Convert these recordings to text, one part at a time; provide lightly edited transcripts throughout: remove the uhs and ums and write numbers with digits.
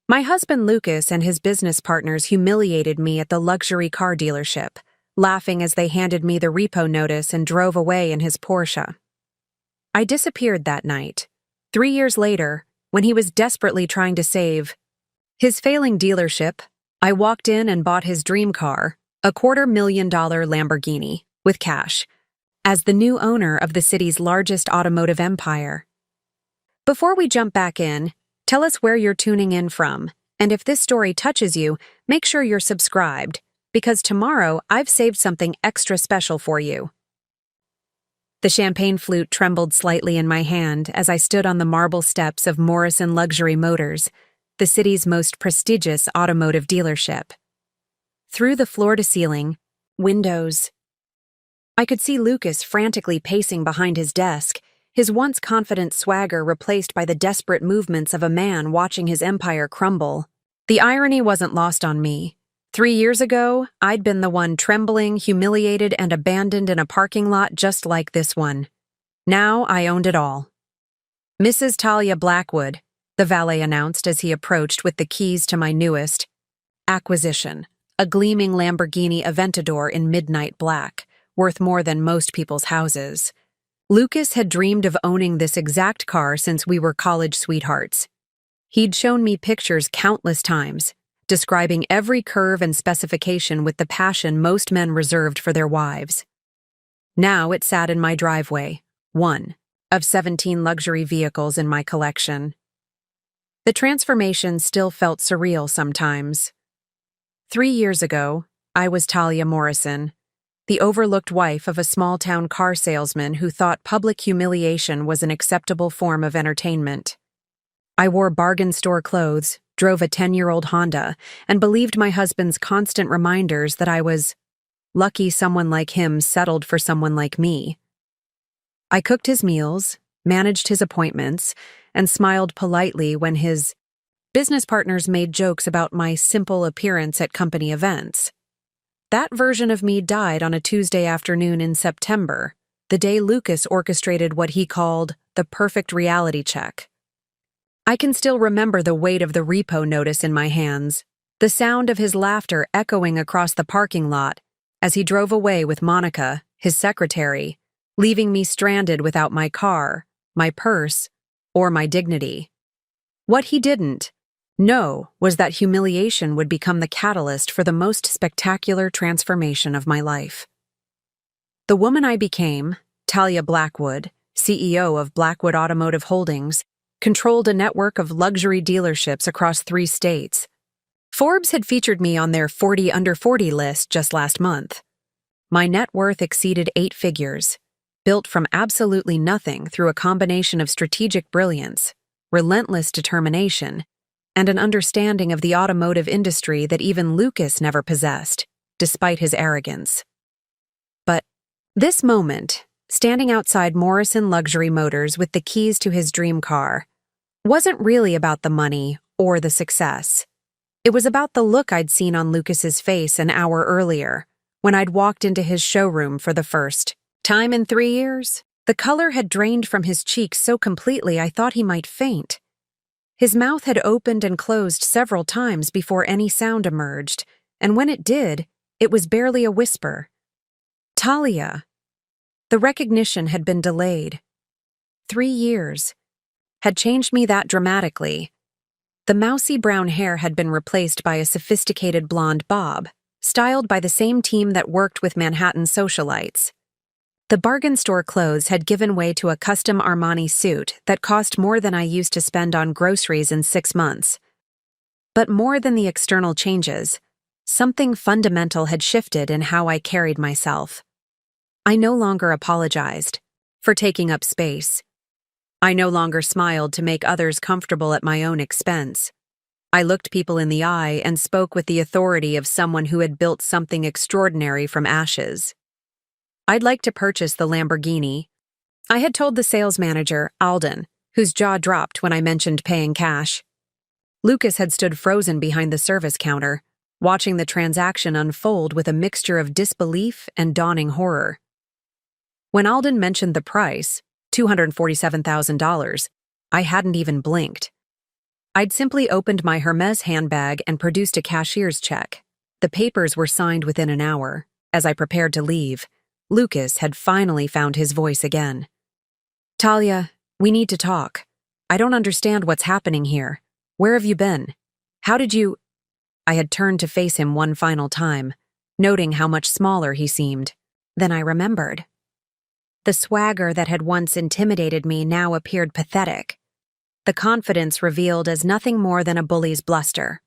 My husband Lucas and his business partners humiliated me at the luxury car dealership, laughing as they handed me the repo notice and drove away in his Porsche. I disappeared that night. 3 years later, when he was desperately trying to save his failing dealership, I walked in and bought his dream car, a $250,000 Lamborghini, with cash, as the new owner of the city's largest automotive empire. Before we jump back in, tell us where you're tuning in from, and if this story touches you, make sure you're subscribed, because tomorrow I've saved something extra special for you. The champagne flute trembled slightly in my hand as I stood on the marble steps of Morrison Luxury Motors, the city's most prestigious automotive dealership. Through the floor-to-ceiling windows, I could see Lucas frantically pacing behind his desk, his once confident swagger replaced by the desperate movements of a man watching his empire crumble. The irony wasn't lost on me. 3 years ago, I'd been the one trembling, humiliated, and abandoned in a parking lot just like this one. Now I owned it all. "Mrs. Talia Blackwood," the valet announced as he approached with the keys to my newest acquisition, a gleaming Lamborghini Aventador in midnight black, worth more than most people's houses. Lucas had dreamed of owning this exact car since we were college sweethearts. He'd shown me pictures countless times, describing every curve and specification with the passion most men reserved for their wives. Now it sat in my driveway, one of 17 luxury vehicles in my collection. The transformation still felt surreal sometimes. 3 years ago, I was Talia Morrison, the overlooked wife of a small-town car salesman who thought public humiliation was an acceptable form of entertainment. I wore bargain store clothes, drove a 10-year-old Honda, and believed my husband's constant reminders that I was lucky someone like him settled for someone like me. I cooked his meals, managed his appointments, and smiled politely when his business partners made jokes about my simple appearance at company events. That version of me died on a Tuesday afternoon in September, the day Lucas orchestrated what he called the perfect reality check. I can still remember the weight of the repo notice in my hands, the sound of his laughter echoing across the parking lot as he drove away with Monica, his secretary, leaving me stranded without my car, my purse, or my dignity. What he didn't know was that humiliation would become the catalyst for the most spectacular transformation of my life. The woman I became, Talia Blackwood, CEO of Blackwood Automotive Holdings, controlled a network of luxury dealerships across 3 states. Forbes had featured me on their 40 under 40 list just last month. My net worth exceeded 8 figures, built from absolutely nothing through a combination of strategic brilliance, relentless determination, and an understanding of the automotive industry that even Lucas never possessed, despite his arrogance. But this moment, standing outside Morrison Luxury Motors with the keys to his dream car, wasn't really about the money or the success. It was about the look I'd seen on Lucas's face an hour earlier, when I'd walked into his showroom for the first time in 3 years. The color had drained from his cheeks so completely I thought he might faint. His mouth had opened and closed several times before any sound emerged, and when it did, it was barely a whisper. Talia. The recognition had been delayed. 3 years had changed me that dramatically. The mousy brown hair had been replaced by a sophisticated blonde bob, styled by the same team that worked with Manhattan socialites. The bargain store clothes had given way to a custom Armani suit that cost more than I used to spend on groceries in 6 months. But more than the external changes, something fundamental had shifted in how I carried myself. I no longer apologized for taking up space. I no longer smiled to make others comfortable at my own expense. I looked people in the eye and spoke with the authority of someone who had built something extraordinary from ashes. "I'd like to purchase the Lamborghini," I had told the sales manager, Alden, whose jaw dropped when I mentioned paying cash. Lucas had stood frozen behind the service counter, watching the transaction unfold with a mixture of disbelief and dawning horror. When Alden mentioned the price, $247,000, I hadn't even blinked. I'd simply opened my Hermes handbag and produced a cashier's check. The papers were signed within an hour. As I prepared to leave, Lucas had finally found his voice again. "Talia, we need to talk. I don't understand what's happening here. Where have you been? How did you—" I had turned to face him one final time, noting how much smaller he seemed. Then I remembered. The swagger that had once intimidated me now appeared pathetic. The confidence revealed as nothing more than a bully's bluster.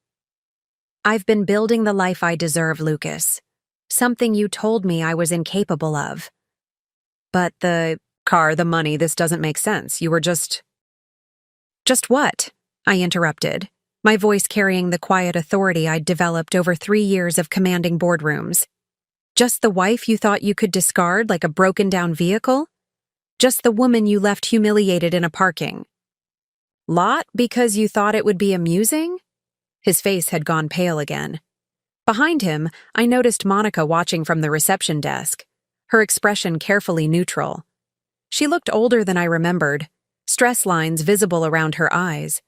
"I've been building the life I deserve, Lucas. Something you told me I was incapable of." "But the car, the money, this doesn't make sense. You were just—" "Just what?" I interrupted, my voice carrying the quiet authority I'd developed over 3 years of commanding boardrooms. "Just the wife you thought you could discard like a broken-down vehicle? Just the woman you left humiliated in a parking lot because you thought it would be amusing?" His face had gone pale again. Behind him, I noticed Monica watching from the reception desk, her expression carefully neutral. She looked older than I remembered, stress lines visible around her eyes.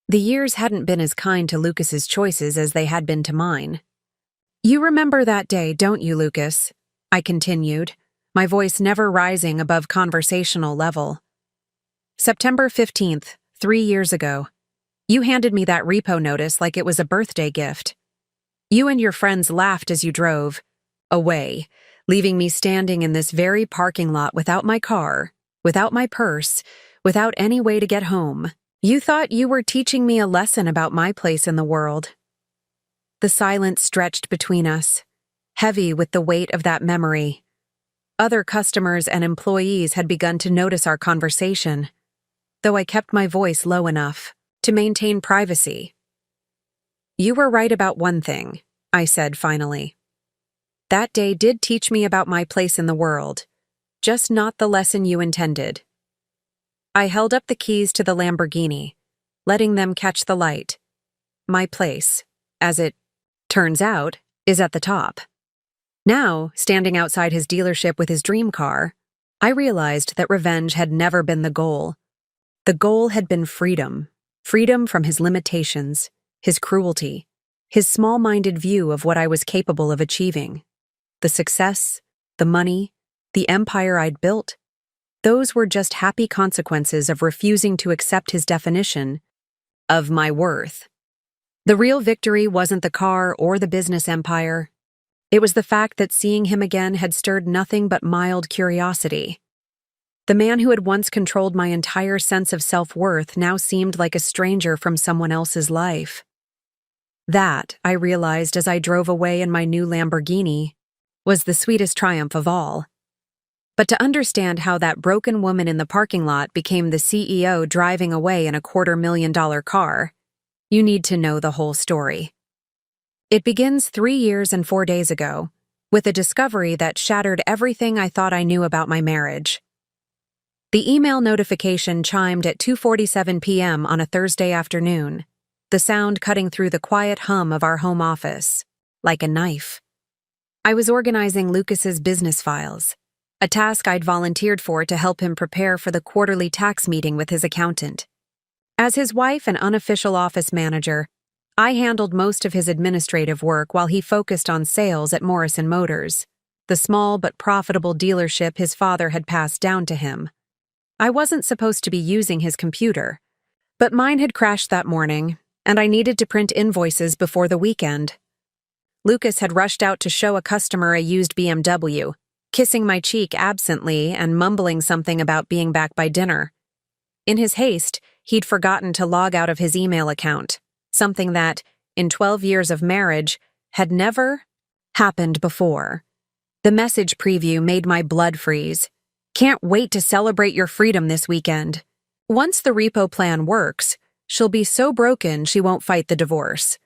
The years hadn't been as kind to Lucas's choices as they had been to mine. "You remember that day, don't you, Lucas?" I continued, my voice never rising above conversational level. "September 15th, 3 years ago. You handed me that repo notice like it was a birthday gift. You and your friends laughed as you drove away, leaving me standing in this very parking lot without my car, without my purse, without any way to get home. You thought you were teaching me a lesson about my place in the world." The silence stretched between us, heavy with the weight of that memory. Other customers and employees had begun to notice our conversation, though I kept my voice low enough to maintain privacy. "You were right about one thing," I said finally. "That day did teach me about my place in the world, just not the lesson you intended." I held up the keys to the Lamborghini, letting them catch the light. My place, as it turns out, is at the top. Now, standing outside his dealership with his dream car, I realized that revenge had never been the goal. The goal had been freedom. Freedom from his limitations, his cruelty, his small-minded view of what I was capable of achieving. The success, the money, the empire I'd built, those were just happy consequences of refusing to accept his definition of my worth. The real victory wasn't the car or the business empire. It was the fact that seeing him again had stirred nothing but mild curiosity. The man who had once controlled my entire sense of self-worth now seemed like a stranger from someone else's life. That, I realized as I drove away in my new Lamborghini, was the sweetest triumph of all. But to understand how that broken woman in the parking lot became the CEO driving away in a $250,000 car, you need to know the whole story. It begins 3 years and 4 days ago, with a discovery that shattered everything I thought I knew about my marriage. The email notification chimed at 2:47 p.m. on a Thursday afternoon, the sound cutting through the quiet hum of our home office, like a knife. I was organizing Lucas's business files, a task I'd volunteered for to help him prepare for the quarterly tax meeting with his accountant. As his wife and unofficial office manager, I handled most of his administrative work while he focused on sales at Morrison Motors, the small but profitable dealership his father had passed down to him. I wasn't supposed to be using his computer, but mine had crashed that morning, and I needed to print invoices before the weekend. Lucas had rushed out to show a customer a used BMW, kissing my cheek absently and mumbling something about being back by dinner. In his haste, he'd forgotten to log out of his email account, something that, in 12 years of marriage, had never happened before. The message preview made my blood freeze. "Can't wait to celebrate your freedom this weekend. Once the repo plan works, she'll be so broken she won't fight the divorce.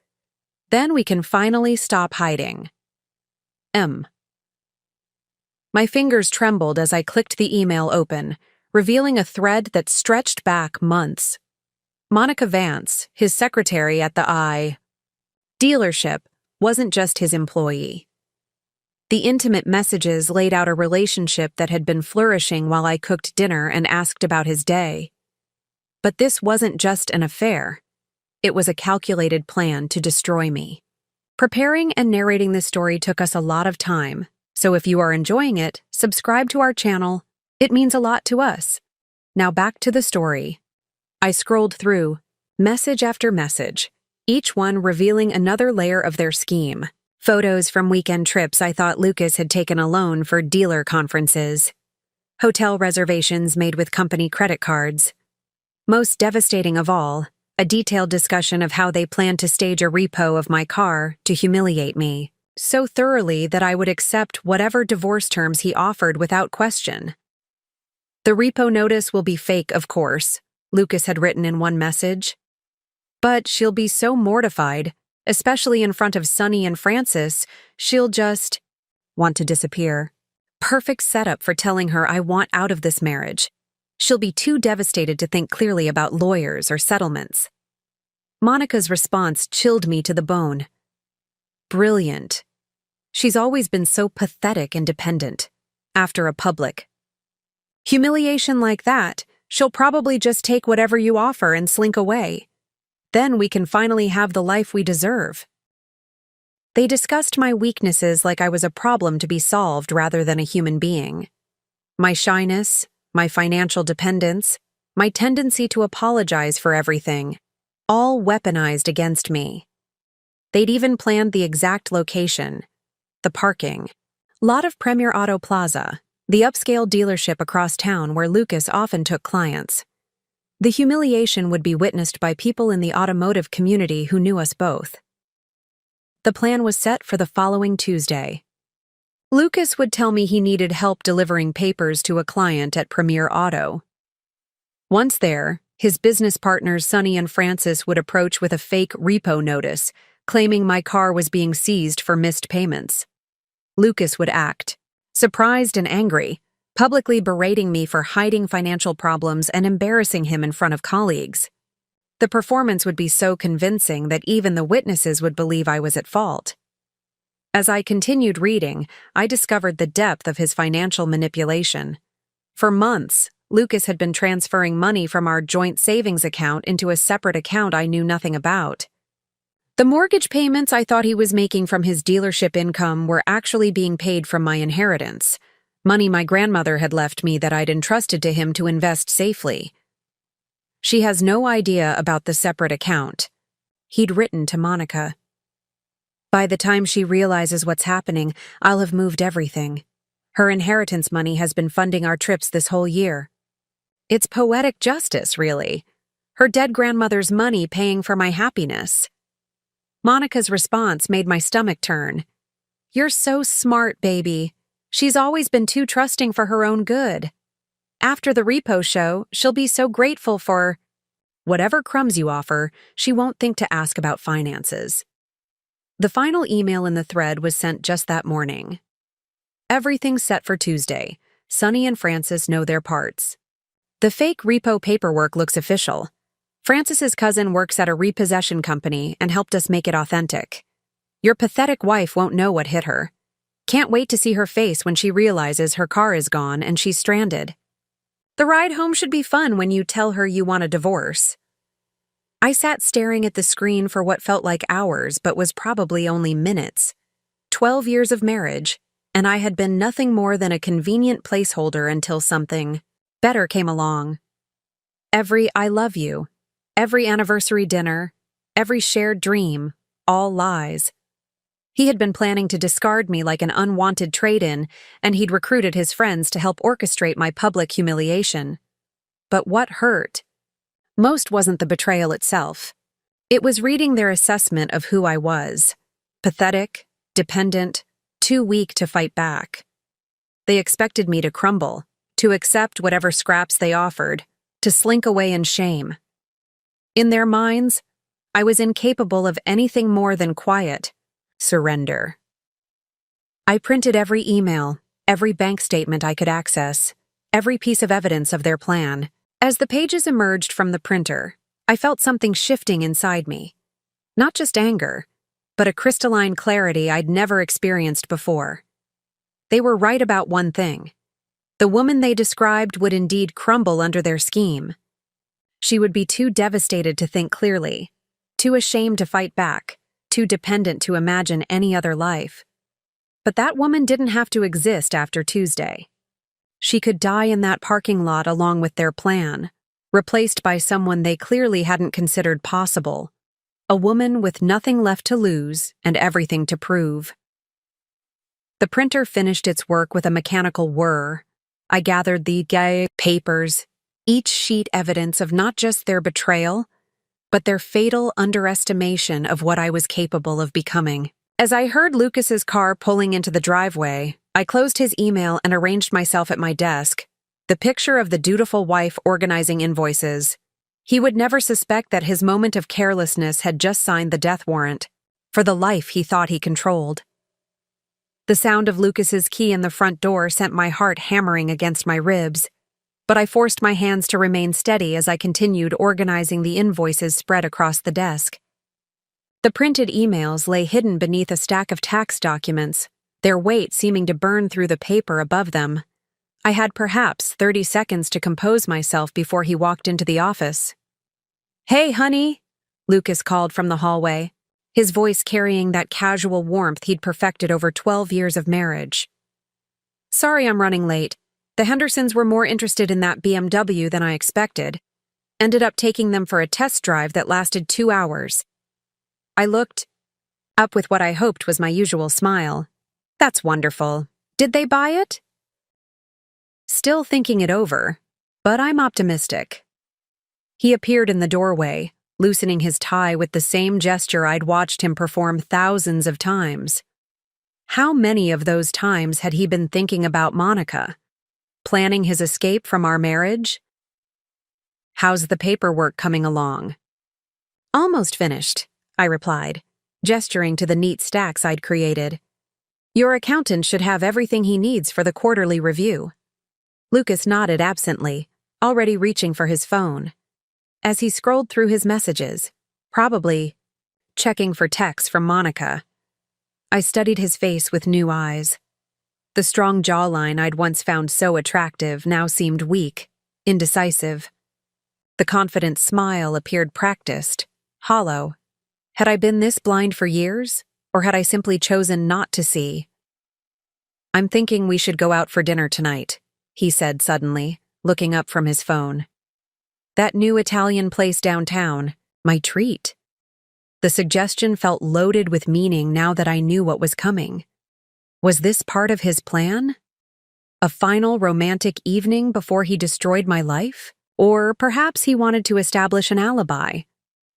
Then we can finally stop hiding. M." My fingers trembled as I clicked the email open, revealing a thread that stretched back months. Monica Vance, his secretary at the dealership, wasn't just his employee. The intimate messages laid out a relationship that had been flourishing while I cooked dinner and asked about his day. But this wasn't just an affair. It was a calculated plan to destroy me. Preparing and narrating this story took us a lot of time, so if you are enjoying it, subscribe to our channel. It means a lot to us. Now back to the story. I scrolled through, message after message, each one revealing another layer of their scheme. Photos from weekend trips I thought Lucas had taken alone for dealer conferences. Hotel reservations made with company credit cards. Most devastating of all, a detailed discussion of how they planned to stage a repo of my car to humiliate me, so thoroughly that I would accept whatever divorce terms he offered without question. The repo notice will be fake, of course, Lucas had written in one message. But she'll be so mortified, especially in front of Sonny and Francis, she'll just want to disappear. Perfect setup for telling her I want out of this marriage. She'll be too devastated to think clearly about lawyers or settlements. Monica's response chilled me to the bone. Brilliant. She's always been so pathetic and dependent. After a public humiliation like that, she'll probably just take whatever you offer and slink away. Then we can finally have the life we deserve. They discussed my weaknesses like I was a problem to be solved rather than a human being. My shyness, my financial dependence, my tendency to apologize for everything, all weaponized against me. They'd even planned the exact location, the parking lot of Premier Auto Plaza, the upscale dealership across town where Lucas often took clients. The humiliation would be witnessed by people in the automotive community who knew us both. The plan was set for the following Tuesday. Lucas would tell me he needed help delivering papers to a client at Premier Auto. Once there, his business partners Sonny and Francis would approach with a fake repo notice, claiming my car was being seized for missed payments. Lucas would act, surprised and angry, publicly berating me for hiding financial problems and embarrassing him in front of colleagues. The performance would be so convincing that even the witnesses would believe I was at fault. As I continued reading, I discovered the depth of his financial manipulation. For months, Lucas had been transferring money from our joint savings account into a separate account I knew nothing about. The mortgage payments I thought he was making from his dealership income were actually being paid from my inheritance, money my grandmother had left me that I'd entrusted to him to invest safely. She has no idea about the separate account. He'd written to Monica. By the time she realizes what's happening, I'll have moved everything. Her inheritance money has been funding our trips this whole year. It's poetic justice, really. Her dead grandmother's money paying for my happiness. Monica's response made my stomach turn. You're so smart, baby. She's always been too trusting for her own good. After the repo show, she'll be so grateful for whatever crumbs you offer. She won't think to ask about finances. The final email in the thread was sent just that morning. Everything's set for Tuesday. Sonny and Francis know their parts. The fake repo paperwork looks official. Francis's cousin works at a repossession company and helped us make it authentic. Your pathetic wife won't know what hit her. Can't wait to see her face when she realizes her car is gone and she's stranded. The ride home should be fun when you tell her you want a divorce. I sat staring at the screen for what felt like hours but was probably only minutes. 12 years of marriage, and I had been nothing more than a convenient placeholder until something better came along. Every I love you, every anniversary dinner, every shared dream, all lies. He had been planning to discard me like an unwanted trade-in, and he'd recruited his friends to help orchestrate my public humiliation. But what hurt? Most wasn't the betrayal itself. It was reading their assessment of who I was. Pathetic, dependent, too weak to fight back. They expected me to crumble, to accept whatever scraps they offered, to slink away in shame. In their minds, I was incapable of anything more than quiet surrender. I printed every email, every bank statement I could access, every piece of evidence of their plan. As the pages emerged from the printer, I felt something shifting inside me. Not just anger, but a crystalline clarity I'd never experienced before. They were right about one thing. The woman they described would indeed crumble under their scheme. She would be too devastated to think clearly. too ashamed to fight back, too dependent to imagine any other life. But that woman didn't have to exist after Tuesday. She could die in that parking lot along with their plan, replaced by someone they clearly hadn't considered possible, a woman with nothing left to lose and everything to prove. The printer finished its work with a mechanical whir. I gathered the papers, each sheet evidence of not just their betrayal, but their fatal underestimation of what I was capable of becoming. As I heard Lucas's car pulling into the driveway, I closed his email and arranged myself at my desk, the picture of the dutiful wife organizing invoices. He would never suspect that his moment of carelessness had just signed the death warrant for the life he thought he controlled. The sound of Lucas's key in the front door sent my heart hammering against my ribs, but I forced my hands to remain steady as I continued organizing the invoices spread across the desk. The printed emails lay hidden beneath a stack of tax documents, their weight seeming to burn through the paper above them. I had perhaps 30 seconds to compose myself before he walked into the office. "Hey, honey," Lucas called from the hallway, his voice carrying that casual warmth he'd perfected over 12 years of marriage. "Sorry I'm running late. The Hendersons were more interested in that BMW than I expected. Ended up taking them for a test drive that lasted 2 hours." I looked up with what I hoped was my usual smile. "That's wonderful. Did they buy it?" Still thinking it over, but I'm optimistic. He appeared in the doorway, loosening his tie with the same gesture I'd watched him perform thousands of times. How many of those times had he been thinking about Monica? Planning his escape from our marriage? "How's the paperwork coming along?" "Almost finished," I replied, gesturing to the neat stacks I'd created. "Your accountant should have everything he needs for the quarterly review." Lucas nodded absently, already reaching for his phone. As he scrolled through his messages, probably checking for texts from Monica, I studied his face with new eyes. The strong jawline I'd once found so attractive now seemed weak, indecisive. The confident smile appeared practiced, hollow. Had I been this blind for years, or had I simply chosen not to see? "I'm thinking we should go out for dinner tonight," he said suddenly, looking up from his phone. That new Italian place downtown, my treat. The suggestion felt loaded with meaning now that I knew what was coming. Was this part of his plan? A final romantic evening before he destroyed my life? Or perhaps he wanted to establish an alibi.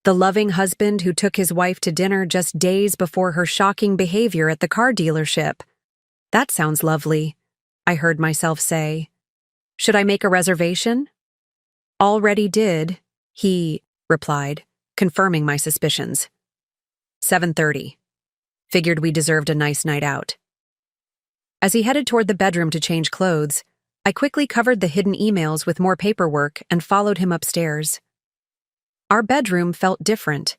The loving husband who took his wife to dinner just days before her shocking behavior at the car dealership. "That sounds lovely," I heard myself say. "Should I make a reservation?" "Already did," he replied, confirming my suspicions. 7:30. Figured we deserved a nice night out. As he headed toward the bedroom to change clothes, I quickly covered the hidden emails with more paperwork and followed him upstairs. Our bedroom felt different.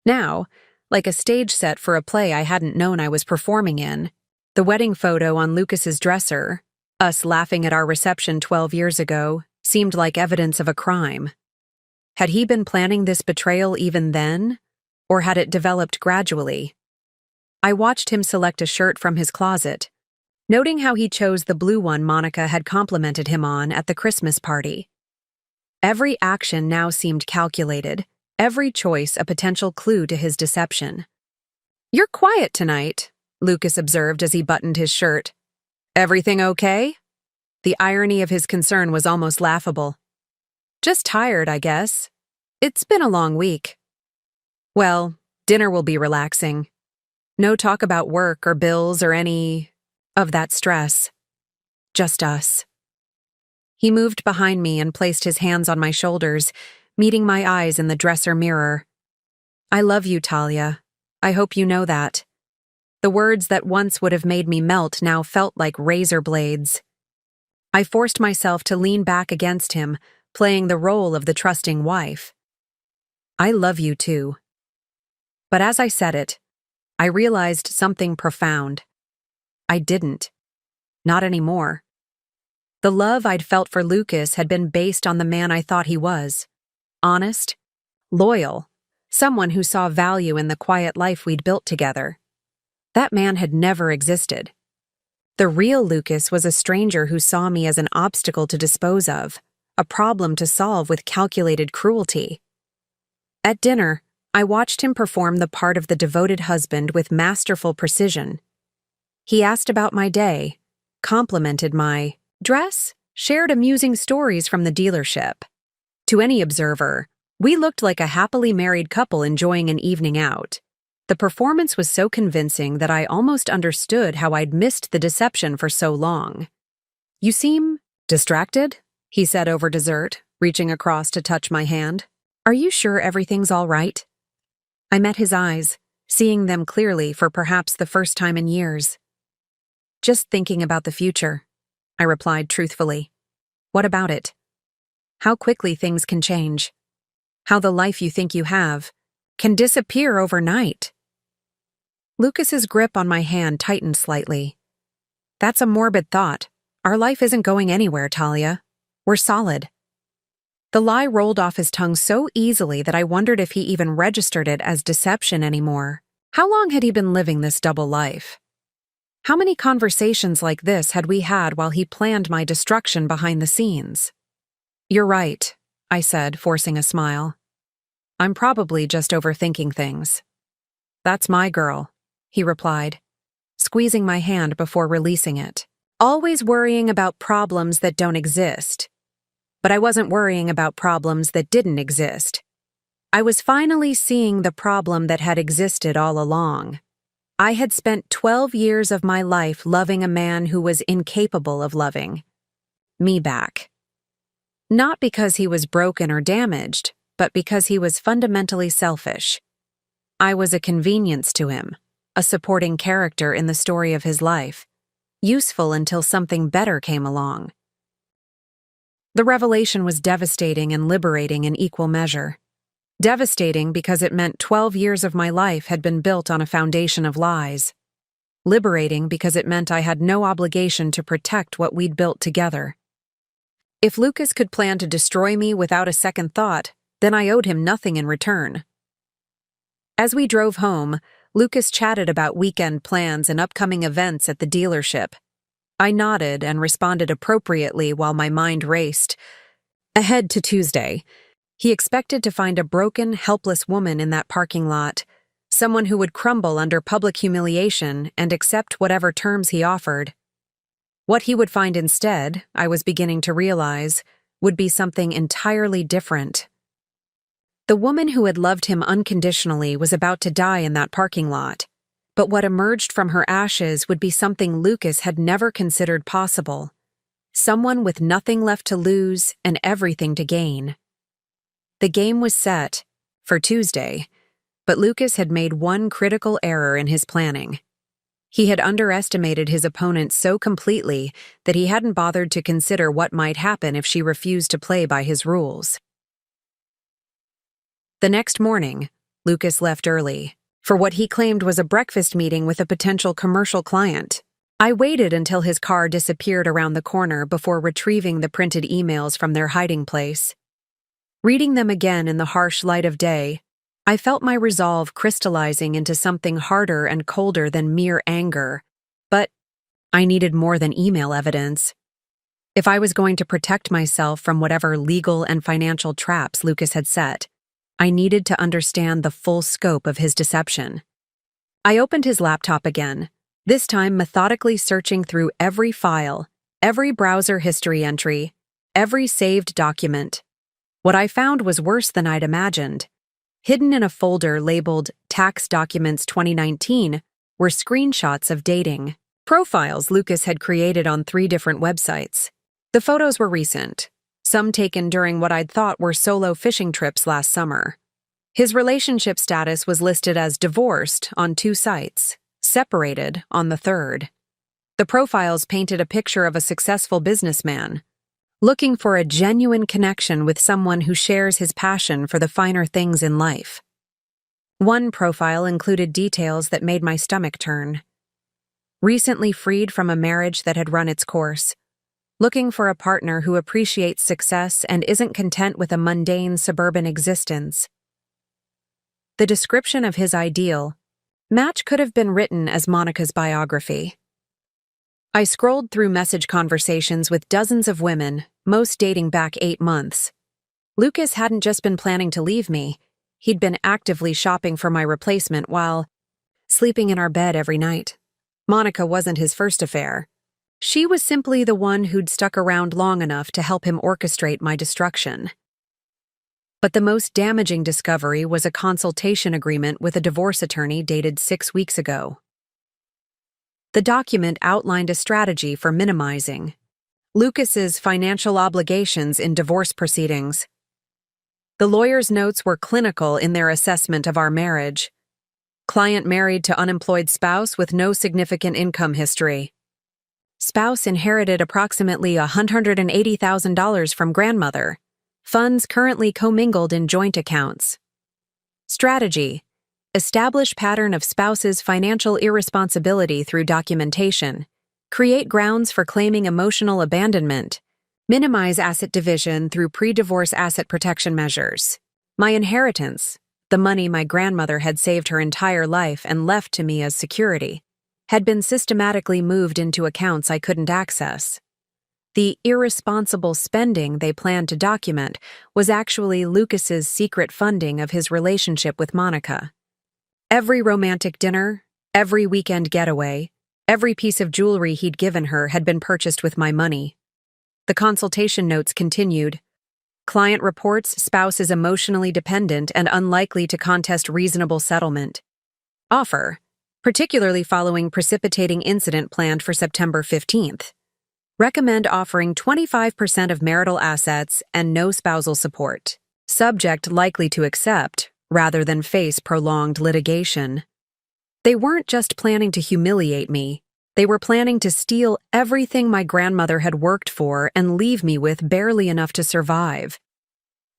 Now, like a stage set for a play I hadn't known I was performing in. The wedding photo on Lucas's dresser, us laughing at our reception 12 years ago, seemed like evidence of a crime. Had he been planning this betrayal even then, or had it developed gradually? I watched him select a shirt from his closet, noting how he chose the blue one Monica had complimented him on at the Christmas party. Every action now seemed calculated, every choice a potential clue to his deception. "You're quiet tonight," Lucas observed as he buttoned his shirt. "Everything okay?" The irony of his concern was almost laughable. "Just tired, I guess. It's been a long week." "Well, dinner will be relaxing. No talk about work or bills or any of that stress. Just us." He moved behind me and placed his hands on my shoulders, meeting my eyes in the dresser mirror. "I love you, Talia. I hope you know that." The words that once would have made me melt now felt like razor blades. I forced myself to lean back against him, playing the role of the trusting wife. "I love you too." But as I said it, I realized something profound. I didn't. Not anymore. The love I'd felt for Lucas had been based on the man I thought he was. Honest, loyal, someone who saw value in the quiet life we'd built together. That man had never existed. The real Lucas was a stranger who saw me as an obstacle to dispose of, a problem to solve with calculated cruelty. At dinner, I watched him perform the part of the devoted husband with masterful precision. He asked about my day, complimented my dress, shared amusing stories from the dealership. To any observer, we looked like a happily married couple enjoying an evening out. The performance was so convincing that I almost understood how I'd missed the deception for so long. "You seem distracted," he said over dessert, reaching across to touch my hand. "Are you sure everything's all right?" I met his eyes, seeing them clearly for perhaps the first time in years. "Just thinking about the future," I replied truthfully. "What about it? How quickly things can change. How the life you think you have can disappear overnight." Lucas's grip on my hand tightened slightly. "That's a morbid thought. Our life isn't going anywhere, Talia. We're solid." The lie rolled off his tongue so easily that I wondered if he even registered it as deception anymore. How long had he been living this double life? How many conversations like this had we had while he planned my destruction behind the scenes? "You're right," I said, forcing a smile. "I'm probably just overthinking things." "That's my girl," he replied, squeezing my hand before releasing it. "Always worrying about problems that don't exist." But I wasn't worrying about problems that didn't exist. I was finally seeing the problem that had existed all along. I had spent 12 years of my life loving a man who was incapable of loving me back. Not because he was broken or damaged, but because he was fundamentally selfish. I was a convenience to him, a supporting character in the story of his life, useful until something better came along. The revelation was devastating and liberating in equal measure. Devastating because it meant 12 years of my life had been built on a foundation of lies. Liberating because it meant I had no obligation to protect what we'd built together. If Lucas could plan to destroy me without a second thought, then I owed him nothing in return. As we drove home, Lucas chatted about weekend plans and upcoming events at the dealership. I nodded and responded appropriately while my mind raced. Ahead to Tuesday, he expected to find a broken, helpless woman in that parking lot, someone who would crumble under public humiliation and accept whatever terms he offered. What he would find instead, I was beginning to realize, would be something entirely different. The woman who had loved him unconditionally was about to die in that parking lot, but what emerged from her ashes would be something Lucas had never considered possible. Someone with nothing left to lose and everything to gain. The game was set for Tuesday, but Lucas had made one critical error in his planning. He had underestimated his opponent so completely that he hadn't bothered to consider what might happen if she refused to play by his rules. The next morning, Lucas left early, for what he claimed was a breakfast meeting with a potential commercial client. I waited until his car disappeared around the corner before retrieving the printed emails from their hiding place. Reading them again in the harsh light of day, I felt my resolve crystallizing into something harder and colder than mere anger. But I needed more than email evidence. If I was going to protect myself from whatever legal and financial traps Lucas had set, I needed to understand the full scope of his deception. I opened his laptop again, this time methodically searching through every file, every browser history entry, every saved document. What I found was worse than I'd imagined. Hidden in a folder labeled Tax Documents 2019 were screenshots of dating profiles Lucas had created on 3 different websites. The photos were recent, some taken during what I'd thought were solo fishing trips last summer. His relationship status was listed as divorced on 2 sites, separated on the 3rd. The profiles painted a picture of a successful businessman, looking for a genuine connection with someone who shares his passion for the finer things in life. One profile included details that made my stomach turn. Recently freed from a marriage that had run its course, looking for a partner who appreciates success and isn't content with a mundane suburban existence. The description of his ideal match could have been written as Monica's biography. I scrolled through message conversations with dozens of women, most dating back 8 months. Lucas hadn't just been planning to leave me, he'd been actively shopping for my replacement while sleeping in our bed every night. Monica wasn't his first affair. She was simply the one who'd stuck around long enough to help him orchestrate my destruction. But the most damaging discovery was a consultation agreement with a divorce attorney dated 6 weeks ago. The document outlined a strategy for minimizing Lucas's financial obligations in divorce proceedings. The lawyer's notes were clinical in their assessment of our marriage. Client married to unemployed spouse with no significant income history. Spouse inherited approximately $180,000 from grandmother. Funds currently commingled in joint accounts. Strategy: establish pattern of spouse's financial irresponsibility through documentation. Create grounds for claiming emotional abandonment. Minimize asset division through pre-divorce asset protection measures. My inheritance, the money my grandmother had saved her entire life and left to me as security, had been systematically moved into accounts I couldn't access. The irresponsible spending they planned to document was actually Lucas's secret funding of his relationship with Monica. Every romantic dinner, every weekend getaway, every piece of jewelry he'd given her had been purchased with my money. The consultation notes continued. Client reports spouse is emotionally dependent and unlikely to contest reasonable settlement. Offer: particularly following precipitating incident planned for September 15th. Recommend offering 25% of marital assets and no spousal support. Subject likely to accept, rather than face prolonged litigation. They weren't just planning to humiliate me, they were planning to steal everything my grandmother had worked for and leave me with barely enough to survive.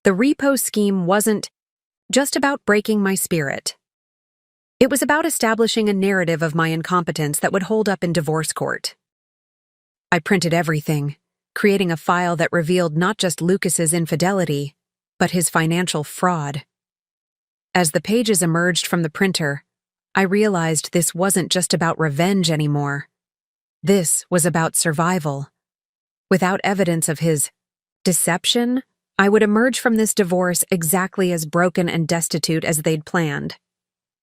The repo scheme wasn't just about breaking my spirit. It was about establishing a narrative of my incompetence that would hold up in divorce court. I printed everything, creating a file that revealed not just Lucas's infidelity, but his financial fraud. As the pages emerged from the printer, I realized this wasn't just about revenge anymore. This was about survival. Without evidence of his deception, I would emerge from this divorce exactly as broken and destitute as they'd planned.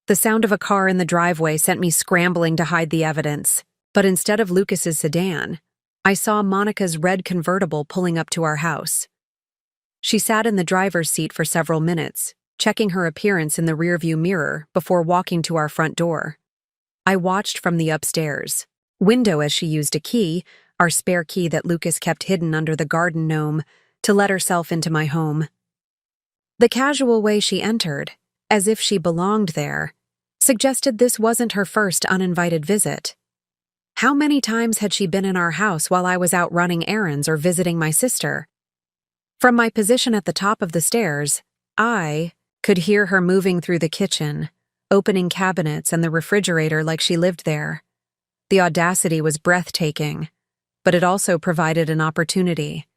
The sound of a car in the driveway sent me scrambling to hide the evidence, but instead of Lucas's sedan, I saw Monica's red convertible pulling up to our house. She sat in the driver's seat for several minutes, checking her appearance in the rearview mirror before walking to our front door. I watched from the upstairs window as she used a key, our spare key that Lucas kept hidden under the garden gnome, to let herself into my home. The casual way she entered, as if she belonged there, suggested this wasn't her first uninvited visit. How many times had she been in our house while I was out running errands or visiting my sister? From my position at the top of the stairs, I could hear her moving through the kitchen, opening cabinets and the refrigerator like she lived there. The audacity was breathtaking, but it also provided an opportunity.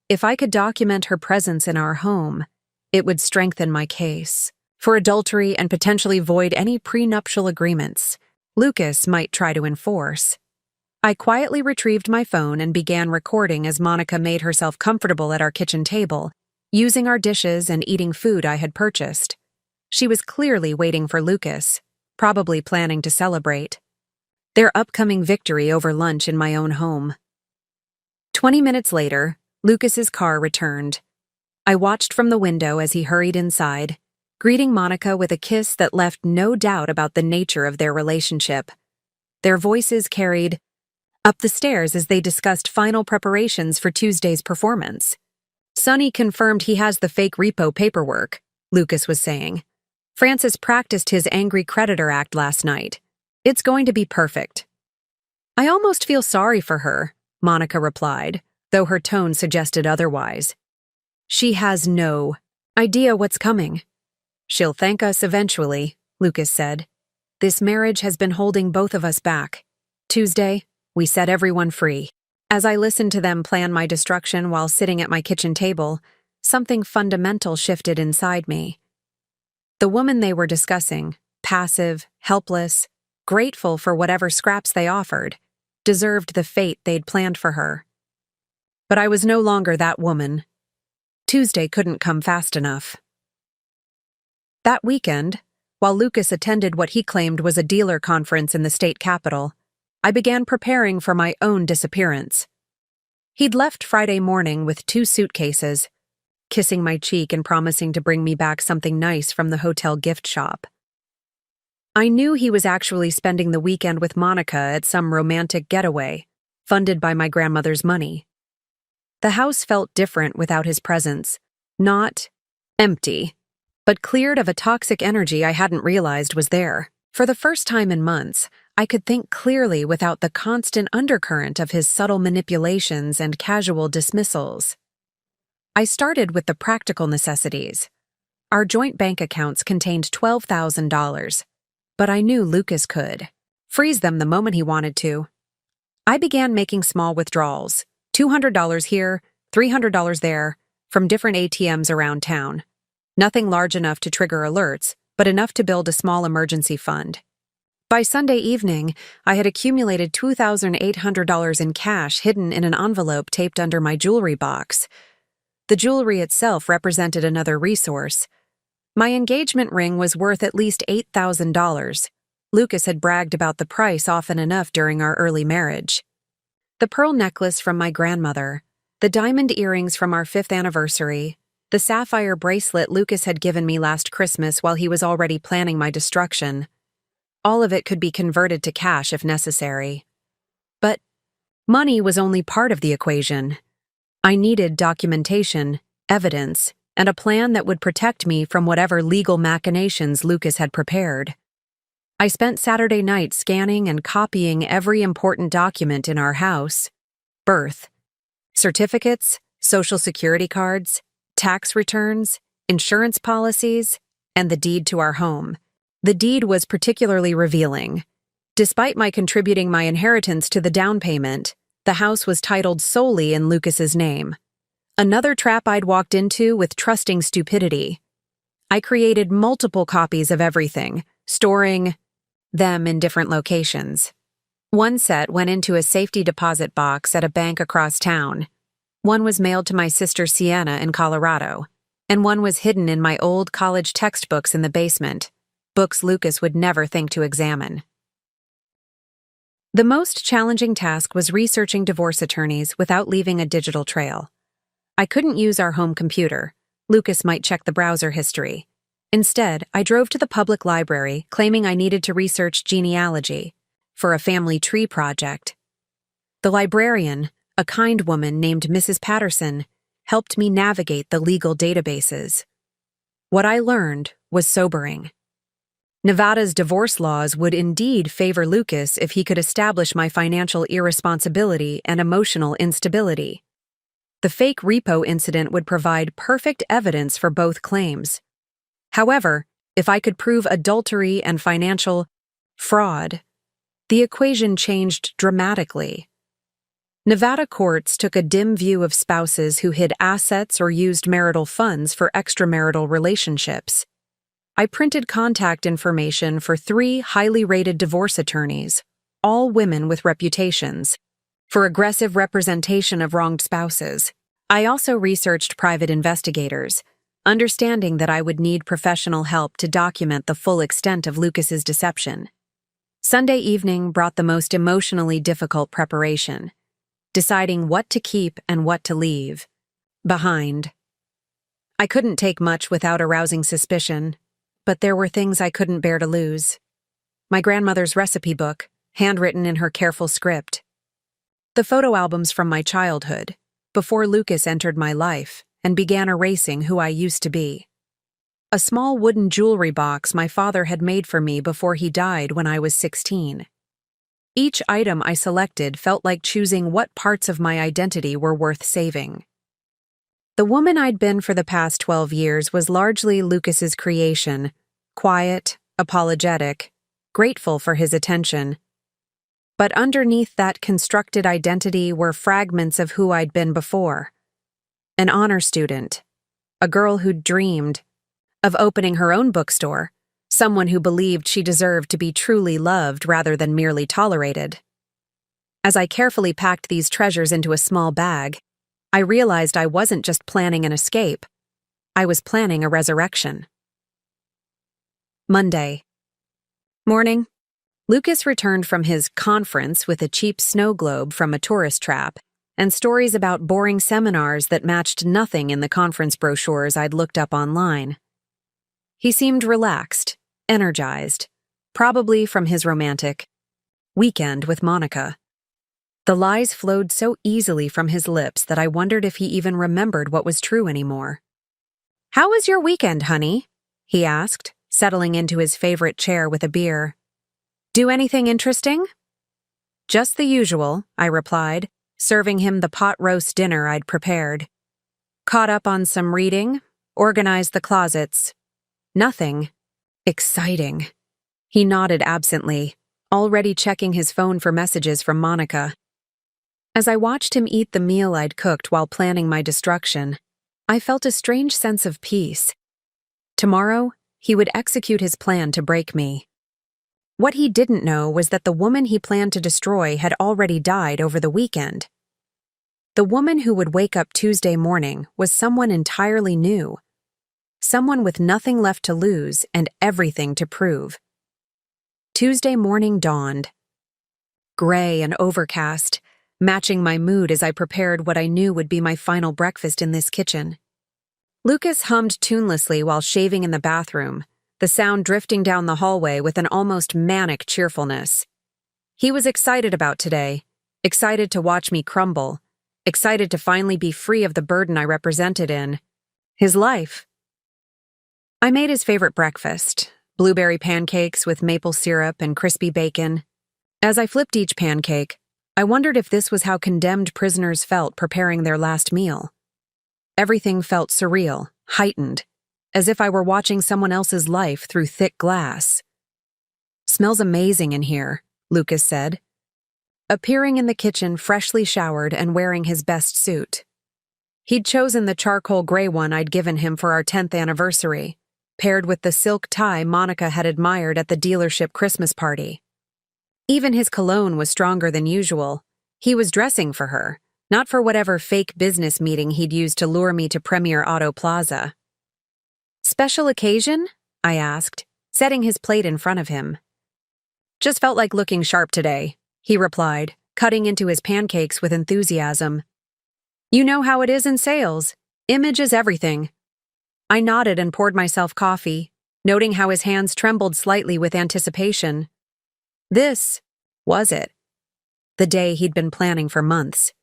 If I could document her presence in our home, it would strengthen my case. For adultery and potentially void any prenuptial agreements Lucas might try to enforce. I quietly retrieved my phone and began recording as Monica made herself comfortable at our kitchen table, using our dishes and eating food I had purchased. She was clearly waiting for Lucas, probably planning to celebrate their upcoming victory over lunch in my own home. 20 minutes later, Lucas's car returned. I watched from the window as he hurried inside, greeting Monica with a kiss that left no doubt about the nature of their relationship. Their voices carried up the stairs as they discussed final preparations for Tuesday's performance. Sonny confirmed he has the fake repo paperwork, Lucas was saying. Francis practiced his angry creditor act last night. It's going to be perfect. I almost feel sorry for her, Monica replied, though her tone suggested otherwise. She has no idea what's coming. She'll thank us eventually, Lucas said. This marriage has been holding both of us back. Tuesday, we set everyone free. As I listened to them plan my destruction while sitting at my kitchen table, something fundamental shifted inside me. The woman they were discussing, passive, helpless, grateful for whatever scraps they offered, deserved the fate they'd planned for her. But I was no longer that woman. Tuesday couldn't come fast enough. That weekend, while Lucas attended what he claimed was a dealer conference in the state capital, I began preparing for my own disappearance. He'd left Friday morning with 2 suitcases, kissing my cheek and promising to bring me back something nice from the hotel gift shop. I knew he was actually spending the weekend with Monica at some romantic getaway, funded by my grandmother's money. The house felt different without his presence, not empty, but cleared of a toxic energy I hadn't realized was there. For the first time in months, I could think clearly without the constant undercurrent of his subtle manipulations and casual dismissals. I started with the practical necessities. Our joint bank accounts contained $12,000, but I knew Lucas could freeze them the moment he wanted to. I began making small withdrawals, $200 here, $300 there, from different ATMs around town. Nothing large enough to trigger alerts, but enough to build a small emergency fund. By Sunday evening, I had accumulated $2,800 in cash hidden in an envelope taped under my jewelry box. The jewelry itself represented another resource. My engagement ring was worth at least $8,000. Lucas had bragged about the price often enough during our early marriage. The pearl necklace from my grandmother, the diamond earrings from our 5th anniversary, the sapphire bracelet Lucas had given me last Christmas while he was already planning my destruction. All of it could be converted to cash if necessary. But money was only part of the equation. I needed documentation, evidence, and a plan that would protect me from whatever legal machinations Lucas had prepared. I spent Saturday night scanning and copying every important document in our house: birth, certificates, social security cards, tax returns, insurance policies, and the deed to our home. The deed was particularly revealing. Despite my contributing my inheritance to the down payment, the house was titled solely in Lucas's name. Another trap I'd walked into with trusting stupidity. I created multiple copies of everything, storing them in different locations. One set went into a safety deposit box at a bank across town. One was mailed to my sister Sienna in Colorado, and one was hidden in my old college textbooks in the basement, books Lucas would never think to examine. The most challenging task was researching divorce attorneys without leaving a digital trail. I couldn't use our home computer. Lucas might check the browser history. Instead, I drove to the public library, claiming I needed to research genealogy for a family tree project. The librarian, a kind woman named Mrs. Patterson, helped me navigate the legal databases. What I learned was sobering. Nevada's divorce laws would indeed favor Lucas if he could establish my financial irresponsibility and emotional instability. The fake repo incident would provide perfect evidence for both claims. However, if I could prove adultery and financial fraud, the equation changed dramatically. Nevada courts took a dim view of spouses who hid assets or used marital funds for extramarital relationships. I printed contact information for 3 highly rated divorce attorneys, all women with reputations, for aggressive representation of wronged spouses. I also researched private investigators, understanding that I would need professional help to document the full extent of Lucas's deception. Sunday evening brought the most emotionally difficult preparation, deciding what to keep and what to leave behind. I couldn't take much without arousing suspicion, but there were things I couldn't bear to lose. My grandmother's recipe book, handwritten in her careful script. The photo albums from my childhood, before Lucas entered my life and began erasing who I used to be. A small wooden jewelry box my father had made for me before he died when I was 16. Each item I selected felt like choosing what parts of my identity were worth saving. The woman I'd been for the past 12 years was largely Lucas's creation, quiet, apologetic, grateful for his attention. But underneath that constructed identity were fragments of who I'd been before. An honor student, a girl who'd dreamed, of opening her own bookstore, someone who believed she deserved to be truly loved rather than merely tolerated. As I carefully packed these treasures into a small bag, I realized I wasn't just planning an escape. I was planning a resurrection. Monday. Morning. Lucas returned from his conference with a cheap snow globe from a tourist trap and stories about boring seminars that matched nothing in the conference brochures I'd looked up online. He seemed relaxed, energized, probably from his romantic weekend with Monica. The lies flowed so easily from his lips that I wondered if he even remembered what was true anymore. "How was your weekend, honey?" he asked, settling into his favorite chair with a beer. "Do anything interesting?" "Just the usual," I replied, serving him the pot roast dinner I'd prepared. "Caught up on some reading, organized the closets. Nothing exciting." He nodded absently, already checking his phone for messages from Monica. As I watched him eat the meal I'd cooked while planning my destruction, I felt a strange sense of peace. Tomorrow, he would execute his plan to break me. What he didn't know was that the woman he planned to destroy had already died over the weekend. The woman who would wake up Tuesday morning was someone entirely new. Someone with nothing left to lose and everything to prove. Tuesday morning dawned. Gray and overcast, matching my mood as I prepared what I knew would be my final breakfast in this kitchen. Lucas hummed tunelessly while shaving in the bathroom, the sound drifting down the hallway with an almost manic cheerfulness. He was excited about today, excited to watch me crumble, excited to finally be free of the burden I represented in his life. I made his favorite breakfast, blueberry pancakes with maple syrup and crispy bacon. As I flipped each pancake, I wondered if this was how condemned prisoners felt preparing their last meal. Everything felt surreal, heightened, as if I were watching someone else's life through thick glass. "Smells amazing in here," Lucas said, appearing in the kitchen freshly showered and wearing his best suit. He'd chosen the charcoal gray one I'd given him for our 10th anniversary, paired with the silk tie Monica had admired at the dealership Christmas party. Even his cologne was stronger than usual. He was dressing for her, not for whatever fake business meeting he'd used to lure me to Premier Auto Plaza. "Special occasion?" I asked, setting his plate in front of him. "Just felt like looking sharp today," he replied, cutting into his pancakes with enthusiasm. "You know how it is in sales. Image is everything." I nodded and poured myself coffee, noting how his hands trembled slightly with anticipation. This was it. The day he'd been planning for months.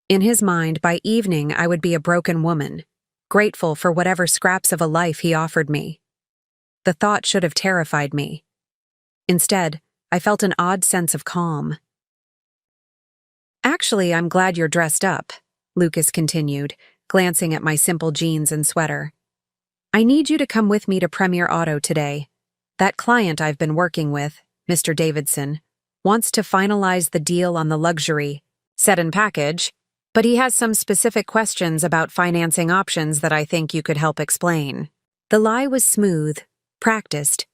In his mind, by evening, I would be a broken woman, grateful for whatever scraps of a life he offered me. The thought should have terrified me. Instead, I felt an odd sense of calm. "Actually, I'm glad you're dressed up," Lucas continued, glancing at my simple jeans and sweater. "I need you to come with me to Premier Auto today. That client I've been working with, Mr. Davidson, wants to finalize the deal on the luxury set and package, but he has some specific questions about financing options that I think you could help explain." The lie was smooth, practiced.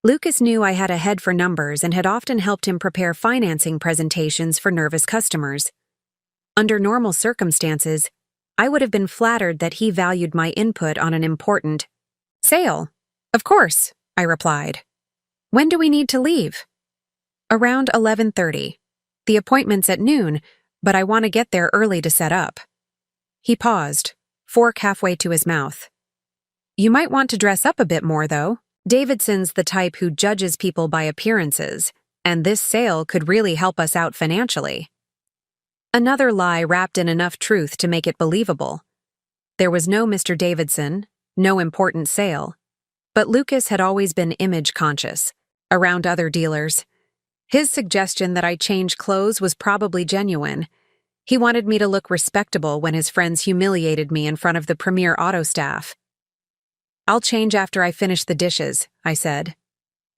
Lucas knew I had a head for numbers and had often helped him prepare financing presentations for nervous customers. Under normal circumstances, I would have been flattered that he valued my input on an important sale. "Of course," I replied. "When do we need to leave?" "Around 11:30. The appointment's at noon, but I want to get there early to set up." He paused, fork halfway to his mouth. "You might want to dress up a bit more, though. Davidson's the type who judges people by appearances, and this sale could really help us out financially." Another lie wrapped in enough truth to make it believable. There was no Mr. Davidson, no important sale, but Lucas had always been image-conscious, around other dealers. His suggestion that I change clothes was probably genuine. He wanted me to look respectable when his friends humiliated me in front of the Premier Auto staff. "I'll change after I finish the dishes," I said.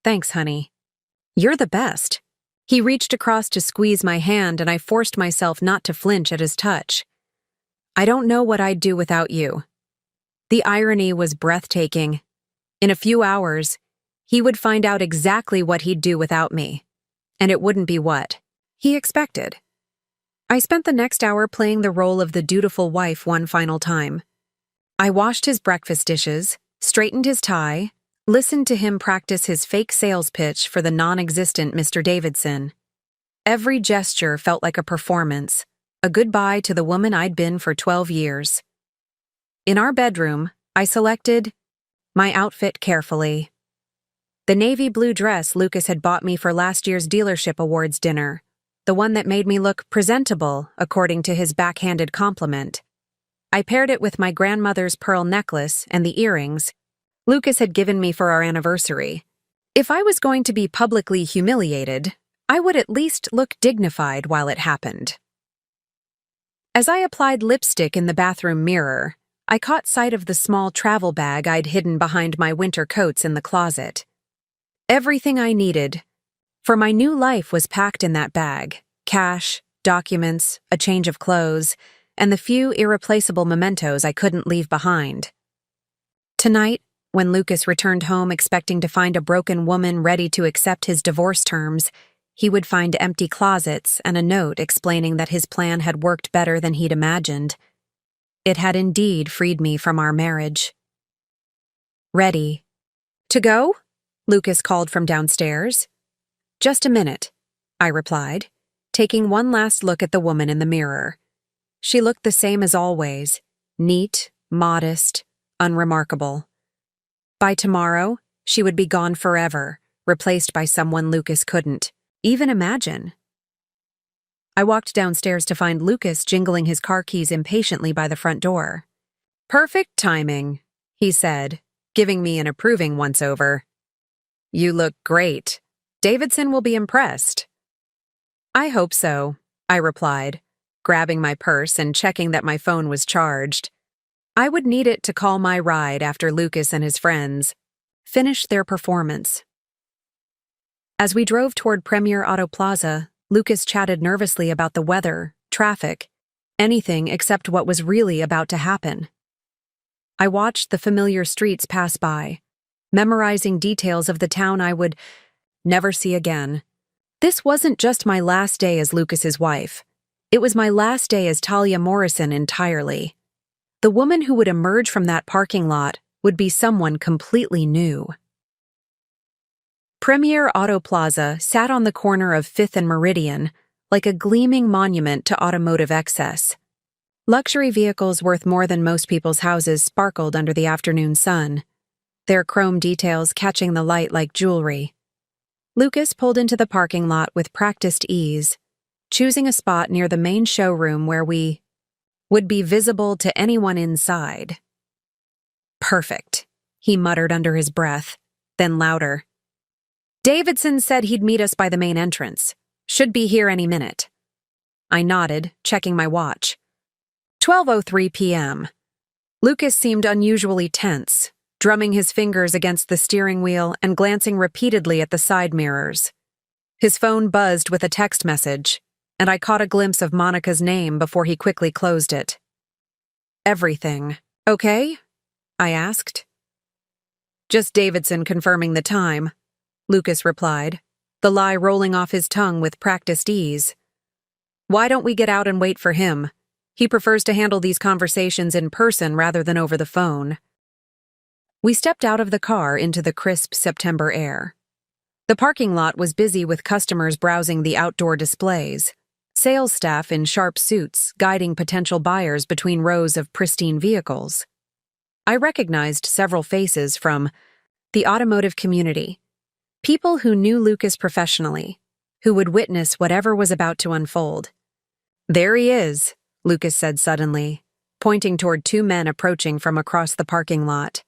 "Thanks, honey. You're the best." He reached across to squeeze my hand, and I forced myself not to flinch at his touch. "I don't know what I'd do without you." The irony was breathtaking. In a few hours, he would find out exactly what he'd do without me. And it wouldn't be what he expected. I spent the next hour playing the role of the dutiful wife one final time. I washed his breakfast dishes, straightened his tie, listened to him practice his fake sales pitch for the non-existent Mr. Davidson. Every gesture felt like a performance, a goodbye to the woman I'd been for 12 years. In our bedroom, I selected my outfit carefully. The navy blue dress Lucas had bought me for last year's dealership awards dinner, the one that made me look presentable, according to his backhanded compliment. I paired it with my grandmother's pearl necklace and the earrings Lucas had given me for our anniversary. If I was going to be publicly humiliated, I would at least look dignified while it happened. As I applied lipstick in the bathroom mirror, I caught sight of the small travel bag I'd hidden behind my winter coats in the closet. Everything I needed for my new life was packed in that bag: cash, documents, a change of clothes, and the few irreplaceable mementos I couldn't leave behind. Tonight, when Lucas returned home expecting to find a broken woman ready to accept his divorce terms, he would find empty closets and a note explaining that his plan had worked better than he'd imagined. It had indeed freed me from our marriage. "Ready to go?" Lucas called from downstairs. "Just a minute," I replied, taking one last look at the woman in the mirror. She looked the same as always, neat, modest, unremarkable. By tomorrow, she would be gone forever, replaced by someone Lucas couldn't even imagine. I walked downstairs to find Lucas jingling his car keys impatiently by the front door. "Perfect timing," he said, giving me an approving once-over. "You look great. Davidson will be impressed." "I hope so," I replied, grabbing my purse and checking that my phone was charged. I would need it to call my ride after Lucas and his friends finished their performance. As we drove toward Premier Auto Plaza, Lucas chatted nervously about the weather, traffic, anything except what was really about to happen. I watched the familiar streets pass by, memorizing details of the town I would never see again. This wasn't just my last day as Lucas's wife. It was my last day as Talia Morrison entirely. The woman who would emerge from that parking lot would be someone completely new. Premier Auto Plaza sat on the corner of 5th and Meridian, like a gleaming monument to automotive excess. Luxury vehicles worth more than most people's houses sparkled under the afternoon sun, their chrome details catching the light like jewelry. Lucas pulled into the parking lot with practiced ease, choosing a spot near the main showroom where we would be visible to anyone inside. "Perfect," he muttered under his breath, then louder. "Davidson said he'd meet us by the main entrance. Should be here any minute." I nodded, checking my watch. 12:03 p.m. Lucas seemed unusually tense, drumming his fingers against the steering wheel and glancing repeatedly at the side mirrors. His phone buzzed with a text message, and I caught a glimpse of Monica's name before he quickly closed it. "Everything okay?" I asked. "Just Davidson confirming the time," Lucas replied, the lie rolling off his tongue with practiced ease. "Why don't we get out and wait for him? He prefers to handle these conversations in person rather than over the phone." We stepped out of the car into the crisp September air. The parking lot was busy with customers browsing the outdoor displays, sales staff in sharp suits guiding potential buyers between rows of pristine vehicles. I recognized several faces from the automotive community, people who knew Lucas professionally, who would witness whatever was about to unfold. "There he is," Lucas said suddenly, pointing toward two men approaching from across the parking lot.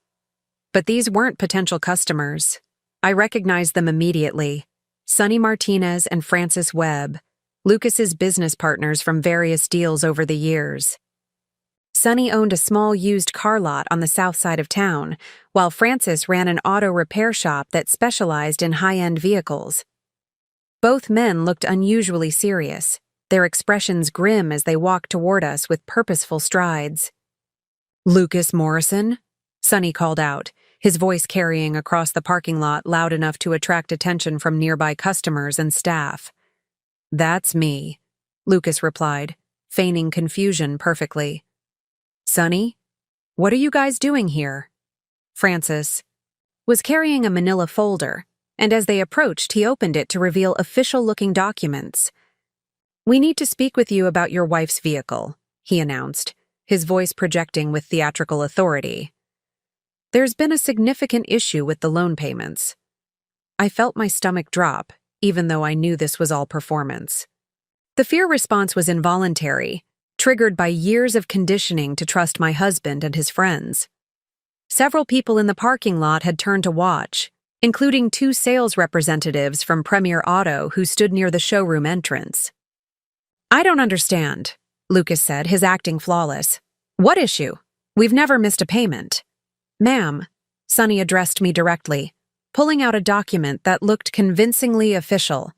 But these weren't potential customers. I recognized them immediately: Sonny Martinez and Francis Webb, Lucas's business partners from various deals over the years. Sonny owned a small used car lot on the south side of town, while Francis ran an auto repair shop that specialized in high-end vehicles. Both men looked unusually serious, their expressions grim as they walked toward us with purposeful strides. "Lucas Morrison?" Sonny called out, his voice carrying across the parking lot loud enough to attract attention from nearby customers and staff. "That's me," Lucas replied, feigning confusion perfectly. "Sonny, what are you guys doing here?" Francis was carrying a manila folder, and as they approached, he opened it to reveal official-looking documents. "We need to speak with you about your wife's vehicle," he announced, his voice projecting with theatrical authority. "There's been a significant issue with the loan payments." I felt my stomach drop, even though I knew this was all performance. The fear response was involuntary, triggered by years of conditioning to trust my husband and his friends. Several people in the parking lot had turned to watch, including 2 sales representatives from Premier Auto who stood near the showroom entrance. "I don't understand," Lucas said, his acting flawless. "What issue? We've never missed a payment." "Ma'am," Sonny addressed me directly, pulling out a document that looked convincingly official.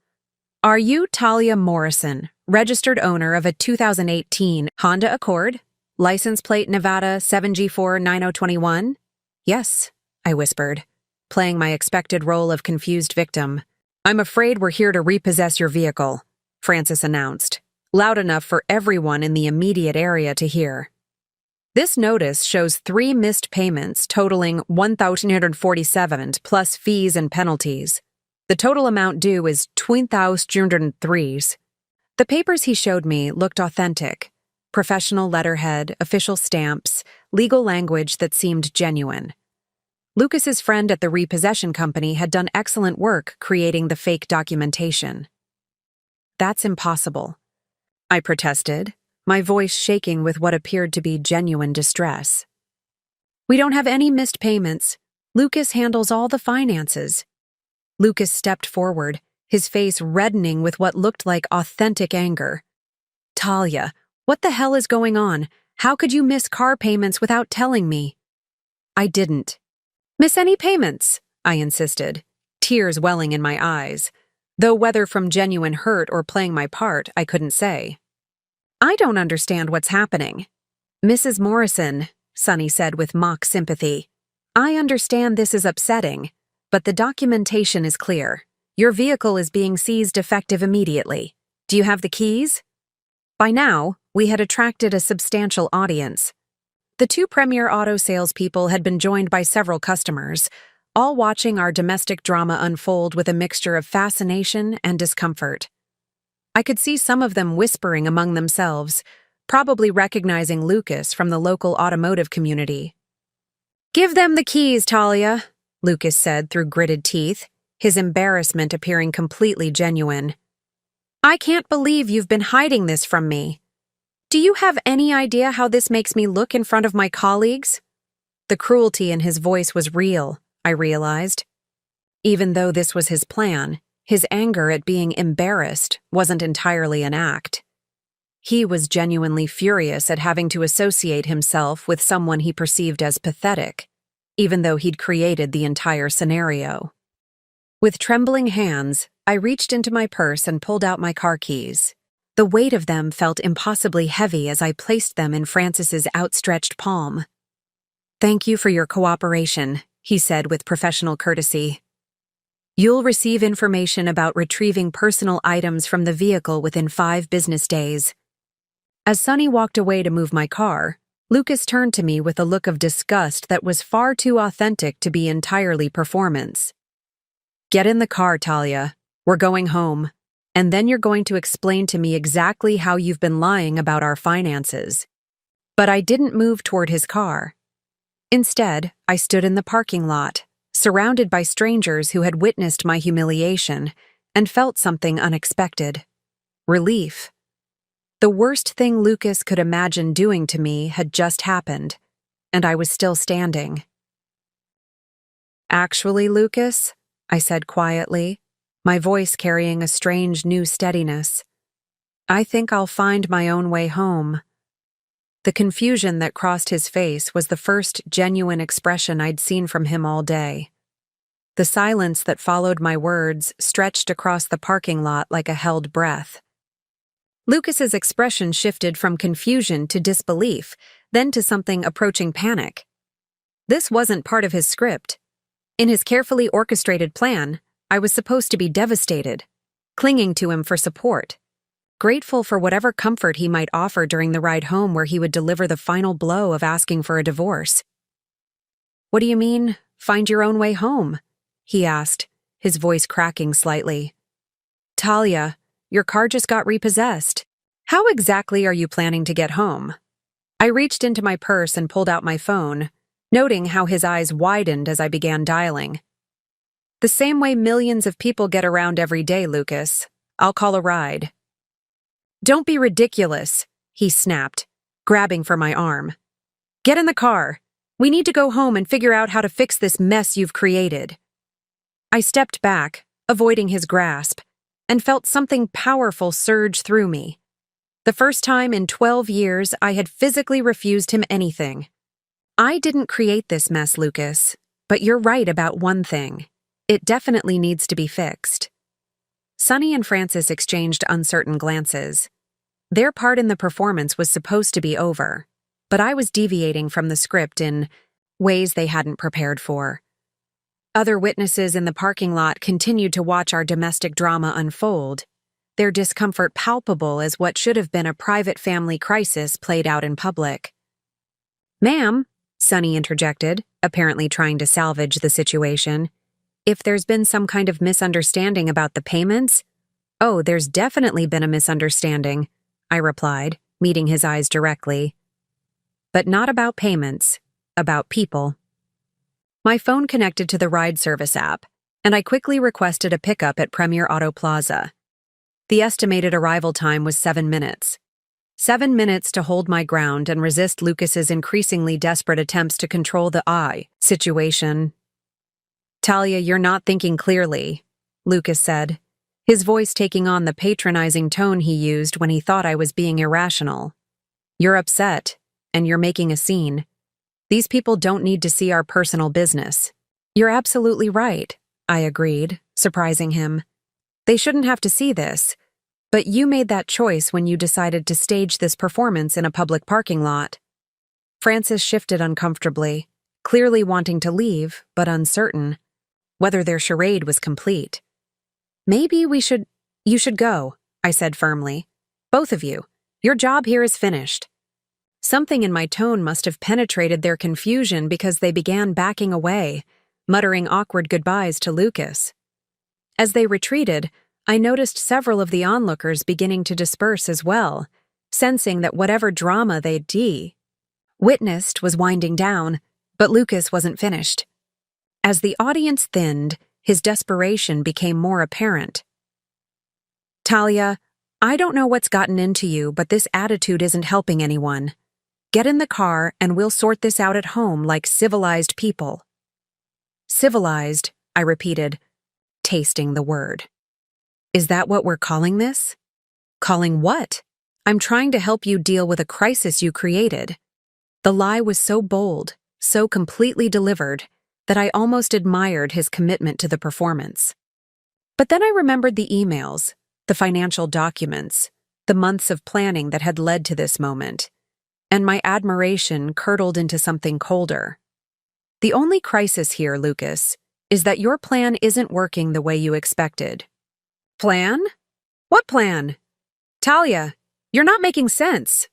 "Are you Talia Morrison, registered owner of a 2018 Honda Accord, license plate Nevada 7G49021? "Yes," I whispered, playing my expected role of confused victim. "I'm afraid we're here to repossess your vehicle," Francis announced, loud enough for everyone in the immediate area to hear. This notice shows 3 missed payments totaling $1,847 plus fees and penalties. The total amount due is $2,203. The papers he showed me looked authentic. Professional letterhead, official stamps, legal language that seemed genuine. Lucas's friend at the repossession company had done excellent work creating the fake documentation. "That's impossible," I protested, my voice shaking with what appeared to be genuine distress. "We don't have any missed payments. Lucas handles all the finances." Lucas stepped forward, his face reddening with what looked like authentic anger. "Talia, what the hell is going on? How could you miss car payments without telling me?" "I didn't miss any payments," I insisted, tears welling in my eyes, though whether from genuine hurt or playing my part, I couldn't say. "I don't understand what's happening." "Mrs. Morrison," Sonny said with mock sympathy, "I understand this is upsetting, but the documentation is clear. Your vehicle is being seized effective immediately. Do you have the keys?" By now, we had attracted a substantial audience. The 2 Premier Auto salespeople had been joined by several customers, all watching our domestic drama unfold with a mixture of fascination and discomfort. I could see some of them whispering among themselves, probably recognizing Lucas from the local automotive community. "Give them the keys, Talia," Lucas said through gritted teeth, his embarrassment appearing completely genuine. "I can't believe you've been hiding this from me. Do you have any idea how this makes me look in front of my colleagues?" The cruelty in his voice was real, I realized. Even though this was his plan, his anger at being embarrassed wasn't entirely an act. He was genuinely furious at having to associate himself with someone he perceived as pathetic, even though he'd created the entire scenario. With trembling hands, I reached into my purse and pulled out my car keys. The weight of them felt impossibly heavy as I placed them in Francis's outstretched palm. "Thank you for your cooperation," he said with professional courtesy. "You'll receive information about retrieving personal items from the vehicle within 5 business days." As Sonny walked away to move my car, Lucas turned to me with a look of disgust that was far too authentic to be entirely performance. "Get in the car, Talia. We're going home. And then you're going to explain to me exactly how you've been lying about our finances." But I didn't move toward his car. Instead, I stood in the parking lot, surrounded by strangers who had witnessed my humiliation and felt something unexpected. Relief. The worst thing Lucas could imagine doing to me had just happened, and I was still standing. "Actually, Lucas," I said quietly, my voice carrying a strange new steadiness, "I think I'll find my own way home." The confusion that crossed his face was the first genuine expression I'd seen from him all day. The silence that followed my words stretched across the parking lot like a held breath. Lucas's expression shifted from confusion to disbelief, then to something approaching panic. This wasn't part of his script. In his carefully orchestrated plan, I was supposed to be devastated, clinging to him for support, grateful for whatever comfort he might offer during the ride home where he would deliver the final blow of asking for a divorce. "What do you mean, find your own way home?" he asked, his voice cracking slightly. "Talia, your car just got repossessed. How exactly are you planning to get home?" I reached into my purse and pulled out my phone, noting how his eyes widened as I began dialing. "The same way millions of people get around every day, Lucas. I'll call a ride." "Don't be ridiculous," he snapped, grabbing for my arm. "Get in the car. We need to go home and figure out how to fix this mess you've created." I stepped back, avoiding his grasp, and felt something powerful surge through me. The first time in 12 years I had physically refused him anything. "I didn't create this mess, Lucas, but you're right about one thing. It definitely needs to be fixed." Sonny and Francis exchanged uncertain glances. Their part in the performance was supposed to be over, but I was deviating from the script in ways they hadn't prepared for. Other witnesses in the parking lot continued to watch our domestic drama unfold, their discomfort palpable as what should have been a private family crisis played out in public. "Ma'am," Sonny interjected, apparently trying to salvage the situation, "if there's been some kind of misunderstanding about the payments—" "Oh, there's definitely been a misunderstanding," I replied, meeting his eyes directly. "But not about payments, about people." My phone connected to the ride service app, and I quickly requested a pickup at Premier Auto Plaza. The estimated arrival time was 7 minutes. 7 minutes to hold my ground and resist Lucas's increasingly desperate attempts to control the I situation. "Talia, you're not thinking clearly," Lucas said, his voice taking on the patronizing tone he used when he thought I was being irrational. "You're upset, and you're making a scene. These people don't need to see our personal business." "You're absolutely right," I agreed, surprising him. "They shouldn't have to see this, but you made that choice when you decided to stage this performance in a public parking lot." Francis shifted uncomfortably, clearly wanting to leave, but uncertain whether their charade was complete. "Maybe you should go," I said firmly. "Both of you. Your job here is finished." Something in my tone must have penetrated their confusion because they began backing away, muttering awkward goodbyes to Lucas. As they retreated, I noticed several of the onlookers beginning to disperse as well, sensing that whatever drama they'd witnessed was winding down, but Lucas wasn't finished. As the audience thinned, his desperation became more apparent. "Talia, I don't know what's gotten into you, but this attitude isn't helping anyone. Get in the car and we'll sort this out at home like civilized people." "Civilized," I repeated, tasting the word. "Is that what we're calling this?" "Calling what? I'm trying to help you deal with a crisis you created." The lie was so bold, so completely delivered, that I almost admired his commitment to the performance. But then I remembered the emails, the financial documents, the months of planning that had led to this moment, and my admiration curdled into something colder. "The only crisis here, Lucas, is that your plan isn't working the way you expected." "Plan? What plan?" "Talia, you're not making sense."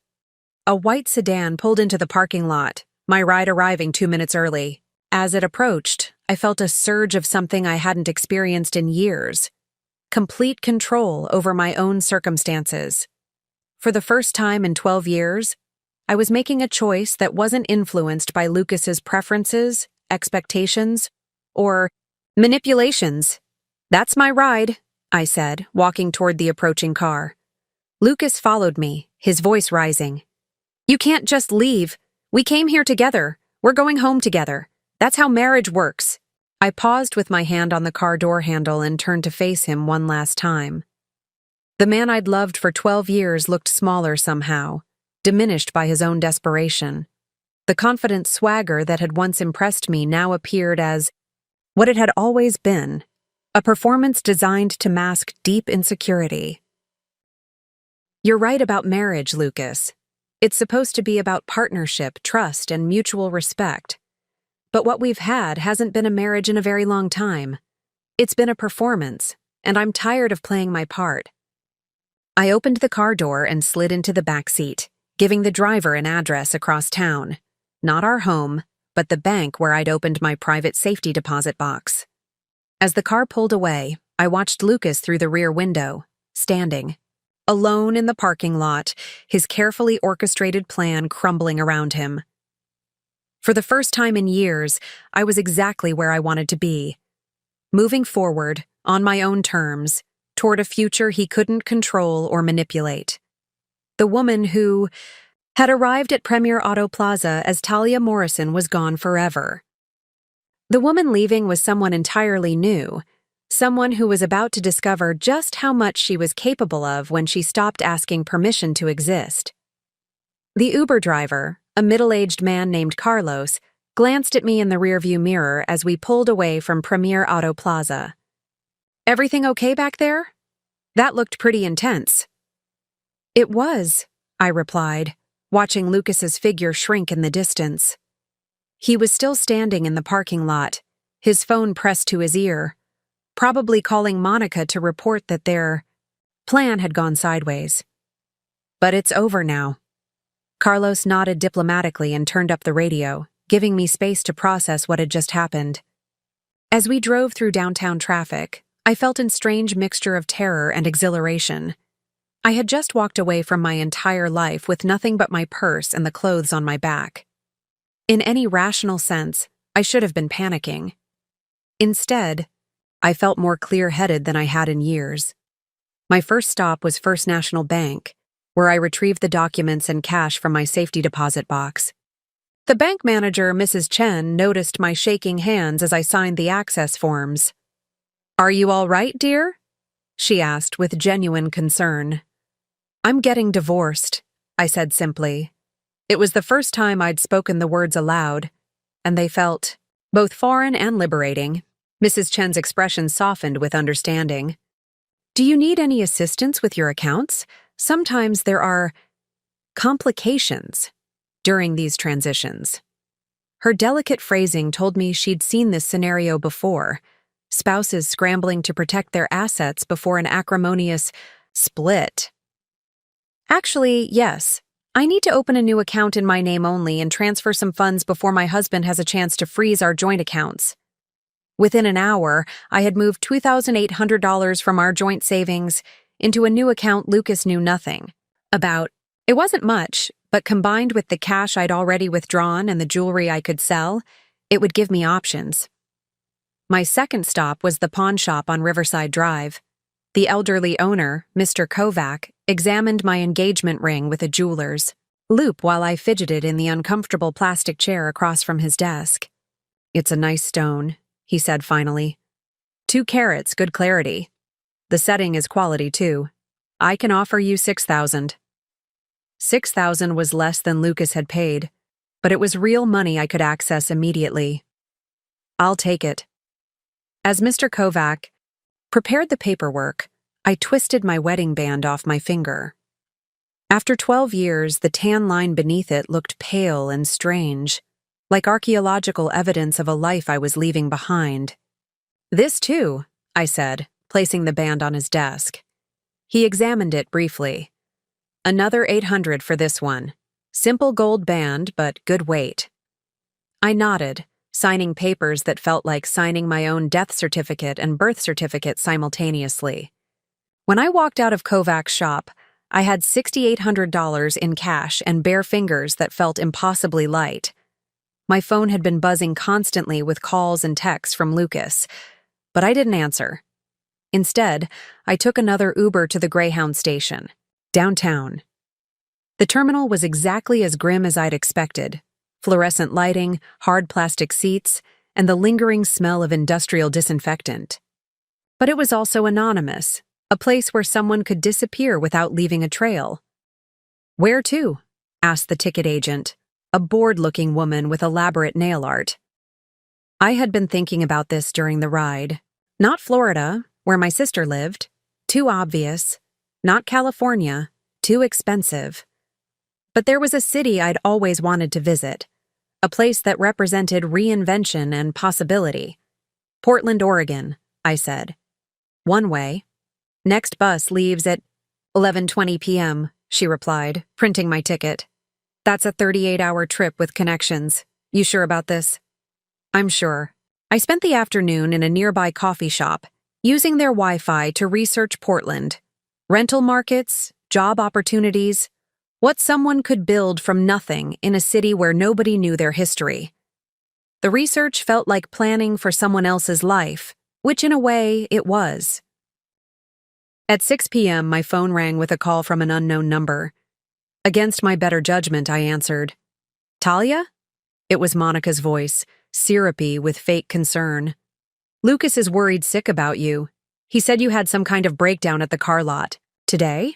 A white sedan pulled into the parking lot, my ride arriving 2 minutes early. As it approached, I felt a surge of something I hadn't experienced in years. Complete control over my own circumstances. For the first time in 12 years, I was making a choice that wasn't influenced by Lucas's preferences, expectations, or manipulations. "That's my ride," I said, walking toward the approaching car. Lucas followed me, his voice rising. "You can't just leave. We came here together. We're going home together. That's how marriage works." I paused with my hand on the car door handle and turned to face him one last time. The man I'd loved for 12 years looked smaller somehow, diminished by his own desperation. The confident swagger that had once impressed me now appeared as what it had always been, a performance designed to mask deep insecurity. "You're right about marriage, Lucas. It's supposed to be about partnership, trust, and mutual respect. But what we've had hasn't been a marriage in a very long time. It's been a performance, and I'm tired of playing my part. I opened the car door and slid into the back seat, giving the driver an address across town. Not our home, but the bank where I'd opened my private safety deposit box. As the car pulled away, I watched Lucas through the rear window, standing, alone in the parking lot, his carefully orchestrated plan crumbling around him. For the first time in years, I was exactly where I wanted to be, moving forward, on my own terms, toward a future he couldn't control or manipulate. The woman who had arrived at Premier Auto Plaza as Talia Morrison was gone forever. The woman leaving was someone entirely new, someone who was about to discover just how much she was capable of when she stopped asking permission to exist. The Uber driver, a middle-aged man named Carlos, glanced at me in the rearview mirror as we pulled away from Premier Auto Plaza. "Everything okay back there?" That looked pretty intense. "It was," I replied, watching Lucas's figure shrink in the distance. He was still standing in the parking lot, his phone pressed to his ear, probably calling Monica to report that their plan had gone sideways. "But it's over now." Carlos nodded diplomatically and turned up the radio, giving me space to process what had just happened. As we drove through downtown traffic, I felt a strange mixture of terror and exhilaration. I had just walked away from my entire life with nothing but my purse and the clothes on my back. In any rational sense, I should have been panicking. Instead, I felt more clear-headed than I had in years. My first stop was First National Bank, where I retrieved the documents and cash from my safety deposit box. The bank manager, Mrs. Chen, noticed my shaking hands as I signed the access forms. "Are you all right, dear?" she asked with genuine concern. "I'm getting divorced," I said simply. It was the first time I'd spoken the words aloud, and they felt both foreign and liberating. Mrs. Chen's expression softened with understanding. "Do you need any assistance with your accounts? Sometimes there are complications during these transitions." Her delicate phrasing told me she'd seen this scenario before, spouses scrambling to protect their assets before an acrimonious split. "Actually, yes. I need to open a new account in my name only and transfer some funds before my husband has a chance to freeze our joint accounts." Within an hour, I had moved $2,800 from our joint savings into a new account Lucas knew nothing about. It wasn't much, but combined with the cash I'd already withdrawn and the jewelry I could sell, it would give me options. My second stop was the pawn shop on Riverside Drive. The elderly owner, Mr. Kovac, examined my engagement ring with a jeweler's loupe while I fidgeted in the uncomfortable plastic chair across from his desk. "It's a nice stone," he said finally. 2 carats, good clarity. The setting is quality, too. I can offer you $6,000. $6,000 was less than Lucas had paid, but it was real money I could access immediately. "I'll take it." As Mr. Kovac prepared the paperwork, I twisted my wedding band off my finger. After 12 years, the tan line beneath it looked pale and strange, like archaeological evidence of a life I was leaving behind. "This too," I said, placing the band on his desk. He examined it briefly. "Another $800 for this one. Simple gold band, but good weight." I nodded, signing papers that felt like signing my own death certificate and birth certificate simultaneously. When I walked out of Kovac's shop, I had $6,800 in cash and bare fingers that felt impossibly light. My phone had been buzzing constantly with calls and texts from Lucas, but I didn't answer. Instead, I took another Uber to the Greyhound station, downtown. The terminal was exactly as grim as I'd expected. Fluorescent lighting, hard plastic seats, and the lingering smell of industrial disinfectant. But it was also anonymous, a place where someone could disappear without leaving a trail. "Where to?" asked the ticket agent, a bored-looking woman with elaborate nail art. I had been thinking about this during the ride. Not Florida, where my sister lived. Too obvious. Not California. Too expensive. But there was a city I'd always wanted to visit. a place that represented reinvention and possibility. Portland, Oregon, I said. One way. Next bus leaves at 11:20 p.m., she replied, printing my ticket. That's a 38-hour trip with connections. You sure about this? I'm sure. I spent the afternoon in a nearby coffee shop, using their Wi-Fi to research Portland. Rental markets, job opportunities, what someone could build from nothing in a city where nobody knew their history. The research felt like planning for someone else's life, which in a way it was. At 6 p.m., my phone rang with a call from an unknown number. Against my better judgment, I answered. Talia? It was Monica's voice, syrupy with fake concern. Lucas is worried sick about you. He said you had some kind of breakdown at the car lot. Today?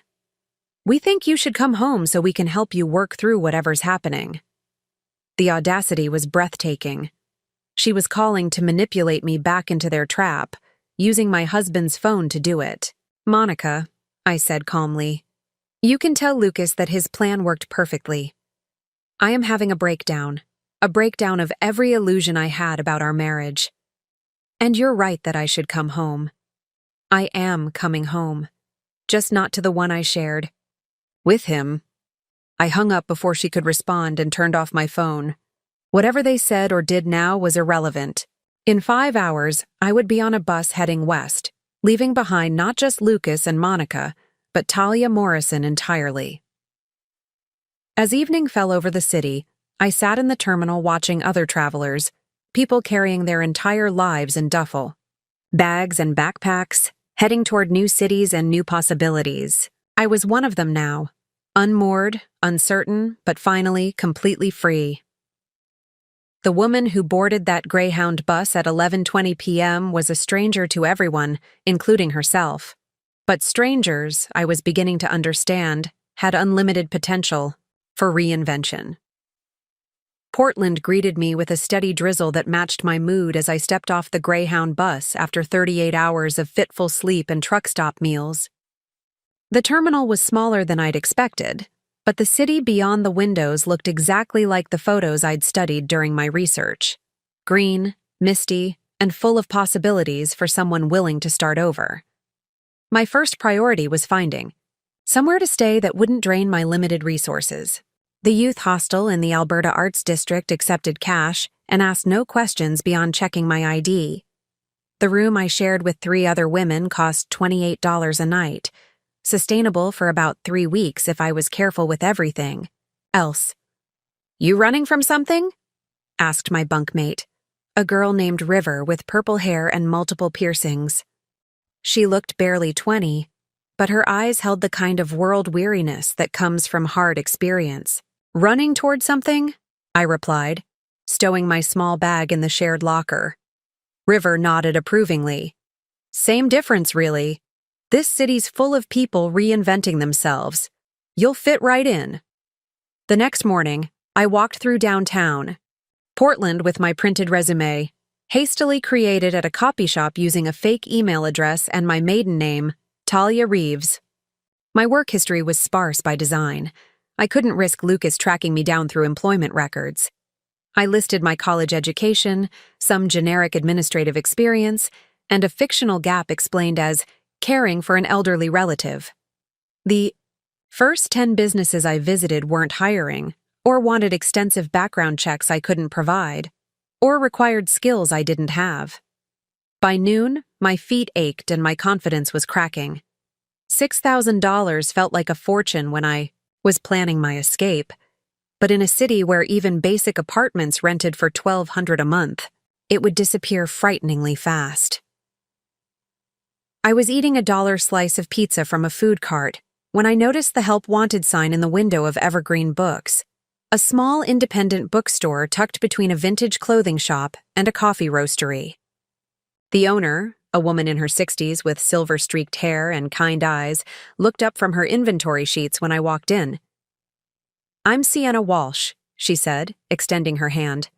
We think you should come home so we can help you work through whatever's happening. The audacity was breathtaking. She was calling to manipulate me back into their trap, using my husband's phone to do it. Monica, I said calmly, you can tell Lucas that his plan worked perfectly. I am having a breakdown of every illusion I had about our marriage. And you're right that I should come home. I am coming home, just not to the one I shared. With him. I hung up before she could respond and turned off my phone. Whatever they said or did now was irrelevant. In 5 hours, I would be on a bus heading west, leaving behind not just Lucas and Monica, but Talia Morrison entirely. As evening fell over the city, I sat in the terminal watching other travelers, people carrying their entire lives in duffel. Bags and backpacks, heading toward new cities and new possibilities. I was one of them now, unmoored, uncertain, but finally completely free. The woman who boarded that Greyhound bus at 11:20 p.m. was a stranger to everyone, including herself. But strangers, I was beginning to understand, had unlimited potential for reinvention. Portland greeted me with a steady drizzle that matched my mood as I stepped off the Greyhound bus after 38 hours of fitful sleep and truck stop meals. The terminal was smaller than I'd expected, but the city beyond the windows looked exactly like the photos I'd studied during my research. Green, misty, and full of possibilities for someone willing to start over. My first priority was finding somewhere to stay that wouldn't drain my limited resources. The youth hostel in the Alberta Arts District accepted cash and asked no questions beyond checking my ID. The room I shared with 3 other women cost $28 a night, sustainable for about 3 weeks if I was careful with everything else. You running from something? Asked my bunkmate, a girl named River with purple hair and multiple piercings. She looked barely 20, but her eyes held the kind of world weariness that comes from hard experience. Running toward something? I replied, stowing my small bag in the shared locker. River nodded approvingly. Same difference, really. This city's full of people reinventing themselves. You'll fit right in. The next morning, I walked through downtown, Portland with my printed resume, hastily created at a copy shop using a fake email address and my maiden name, Talia Reeves. My work history was sparse by design. I couldn't risk Lucas tracking me down through employment records. I listed my college education, some generic administrative experience, and a fictional gap explained as caring for an elderly relative. The first 10 businesses I visited weren't hiring, or wanted extensive background checks I couldn't provide, or required skills I didn't have. By noon, my feet ached and my confidence was cracking. $6,000 felt like a fortune when I was planning my escape, but in a city where even basic apartments rented for $1,200 a month, it would disappear frighteningly fast. I was eating a $1 slice of pizza from a food cart when I noticed the Help Wanted sign in the window of Evergreen Books, a small independent bookstore tucked between a vintage clothing shop and a coffee roastery. The owner, a woman in her 60s with silver-streaked hair and kind eyes, looked up from her inventory sheets when I walked in. I'm Sienna Walsh, she said, extending her hand.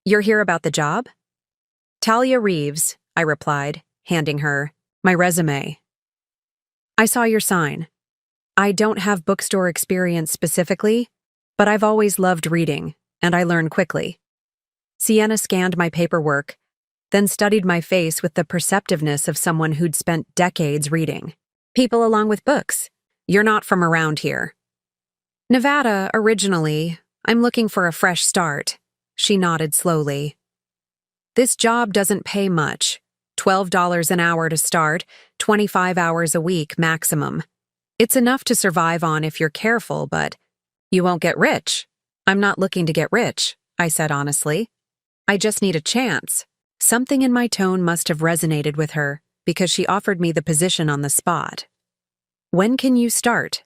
You're here about the job? Talia Reeves, I replied, handing her my resume. I saw your sign. I don't have bookstore experience specifically, but I've always loved reading, and I learn quickly. Sienna scanned my paperwork, then studied my face with the perceptiveness of someone who'd spent decades reading. People along with books. You're not from around here. Nevada, originally. I'm looking for a fresh start. She nodded slowly. This job doesn't pay much. $12 an hour to start, 25 hours a week maximum. It's enough to survive on if you're careful, but you won't get rich. I'm not looking to get rich, I said honestly. I just need a chance. Something in my tone must have resonated with her because she offered me the position on the spot. When can you start?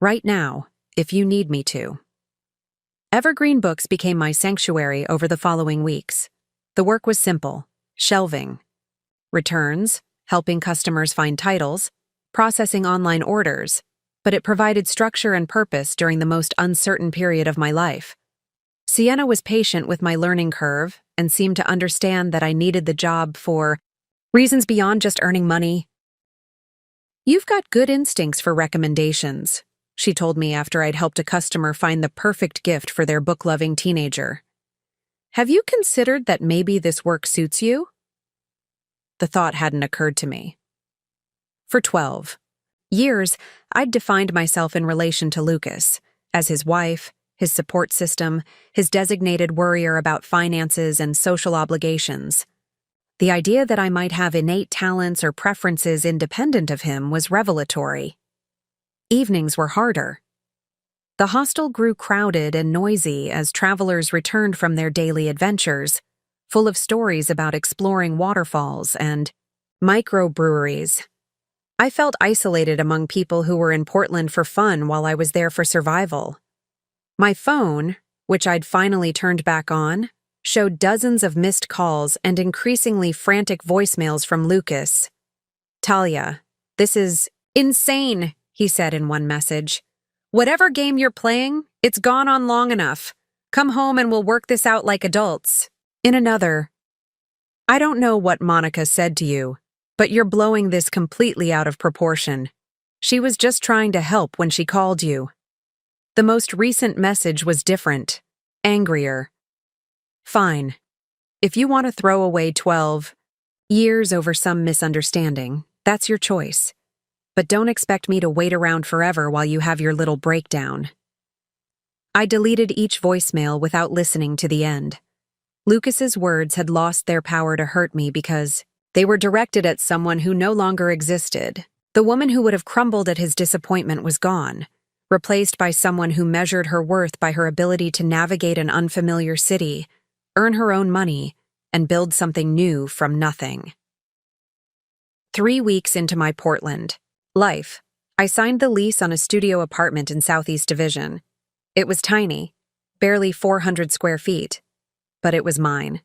Right now, if you need me to. Evergreen Books became my sanctuary over the following weeks. The work was simple: shelving, returns, helping customers find titles, processing online orders, but it provided structure and purpose during the most uncertain period of my life. Sienna was patient with my learning curve and seemed to understand that I needed the job for reasons beyond just earning money. You've got good instincts for recommendations, she told me after I'd helped a customer find the perfect gift for their book-loving teenager. Have you considered that maybe this work suits you? The thought hadn't occurred to me. For 12 years, I'd defined myself in relation to Lucas, as his wife, his support system, his designated worrier about finances and social obligations. The idea that I might have innate talents or preferences independent of him was revelatory. Evenings were harder. The hostel grew crowded and noisy as travelers returned from their daily adventures, full of stories about exploring waterfalls and microbreweries. I felt isolated among people who were in Portland for fun while I was there for survival. My phone, which I'd finally turned back on, showed dozens of missed calls and increasingly frantic voicemails from Lucas. Talia, this is insane, he said in one message. Whatever game you're playing, it's gone on long enough. Come home and we'll work this out like adults. In another, I don't know what Monica said to you, but you're blowing this completely out of proportion. She was just trying to help when she called you. The most recent message was different, angrier. Fine. If you want to throw away 12 years over some misunderstanding, that's your choice. But don't expect me to wait around forever while you have your little breakdown. I deleted each voicemail without listening to the end. Lucas's words had lost their power to hurt me because they were directed at someone who no longer existed. The woman who would have crumbled at his disappointment was gone, replaced by someone who measured her worth by her ability to navigate an unfamiliar city, earn her own money, and build something new from nothing. 3 weeks into my Portland life, I signed the lease on a studio apartment in Southeast Division. It was tiny, barely 400 square feet, but it was mine.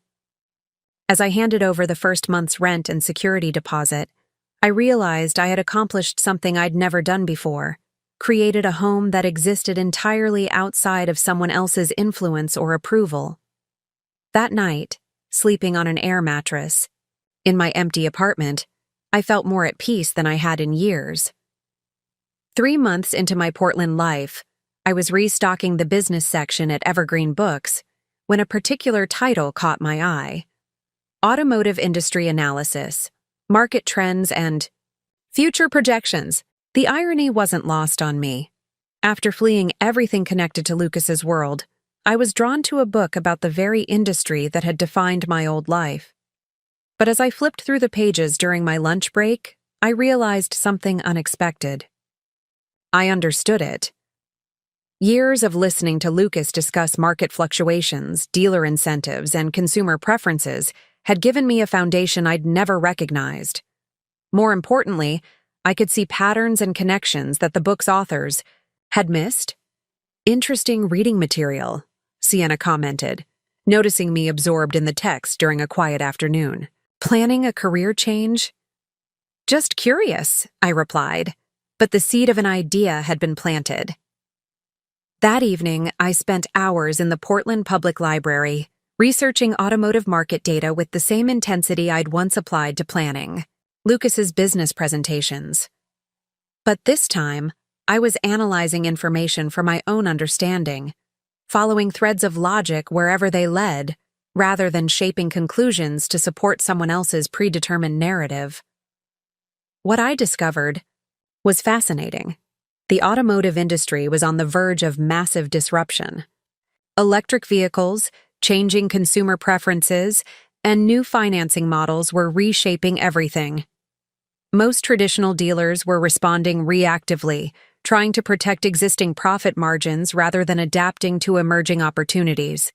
As I handed over the first month's rent and security deposit, I realized I had accomplished something I'd never done before, created a home that existed entirely outside of someone else's influence or approval. That night, sleeping on an air mattress, in my empty apartment, I felt more at peace than I had in years. 3 months into my Portland life, I was restocking the business section at Evergreen Books when a particular title caught my eye: Automotive Industry Analysis, Market Trends, and Future Projections. The irony wasn't lost on me. After fleeing everything connected to Lucas's world, I was drawn to a book about the very industry that had defined my old life. But as I flipped through the pages during my lunch break, I realized something unexpected. I understood it. Years of listening to Lucas discuss market fluctuations, dealer incentives, and consumer preferences had given me a foundation I'd never recognized. More importantly, I could see patterns and connections that the book's authors had missed. Interesting reading material, Sienna commented, noticing me absorbed in the text during a quiet afternoon. Planning a career change? Just curious, I replied, but the seed of an idea had been planted. That evening, I spent hours in the Portland Public Library, researching automotive market data with the same intensity I'd once applied to planning Lucas's business presentations. But this time, I was analyzing information for my own understanding, following threads of logic wherever they led, rather than shaping conclusions to support someone else's predetermined narrative. What I discovered was fascinating. The automotive industry was on the verge of massive disruption. Electric vehicles, changing consumer preferences, and new financing models were reshaping everything. Most traditional dealers were responding reactively, trying to protect existing profit margins rather than adapting to emerging opportunities.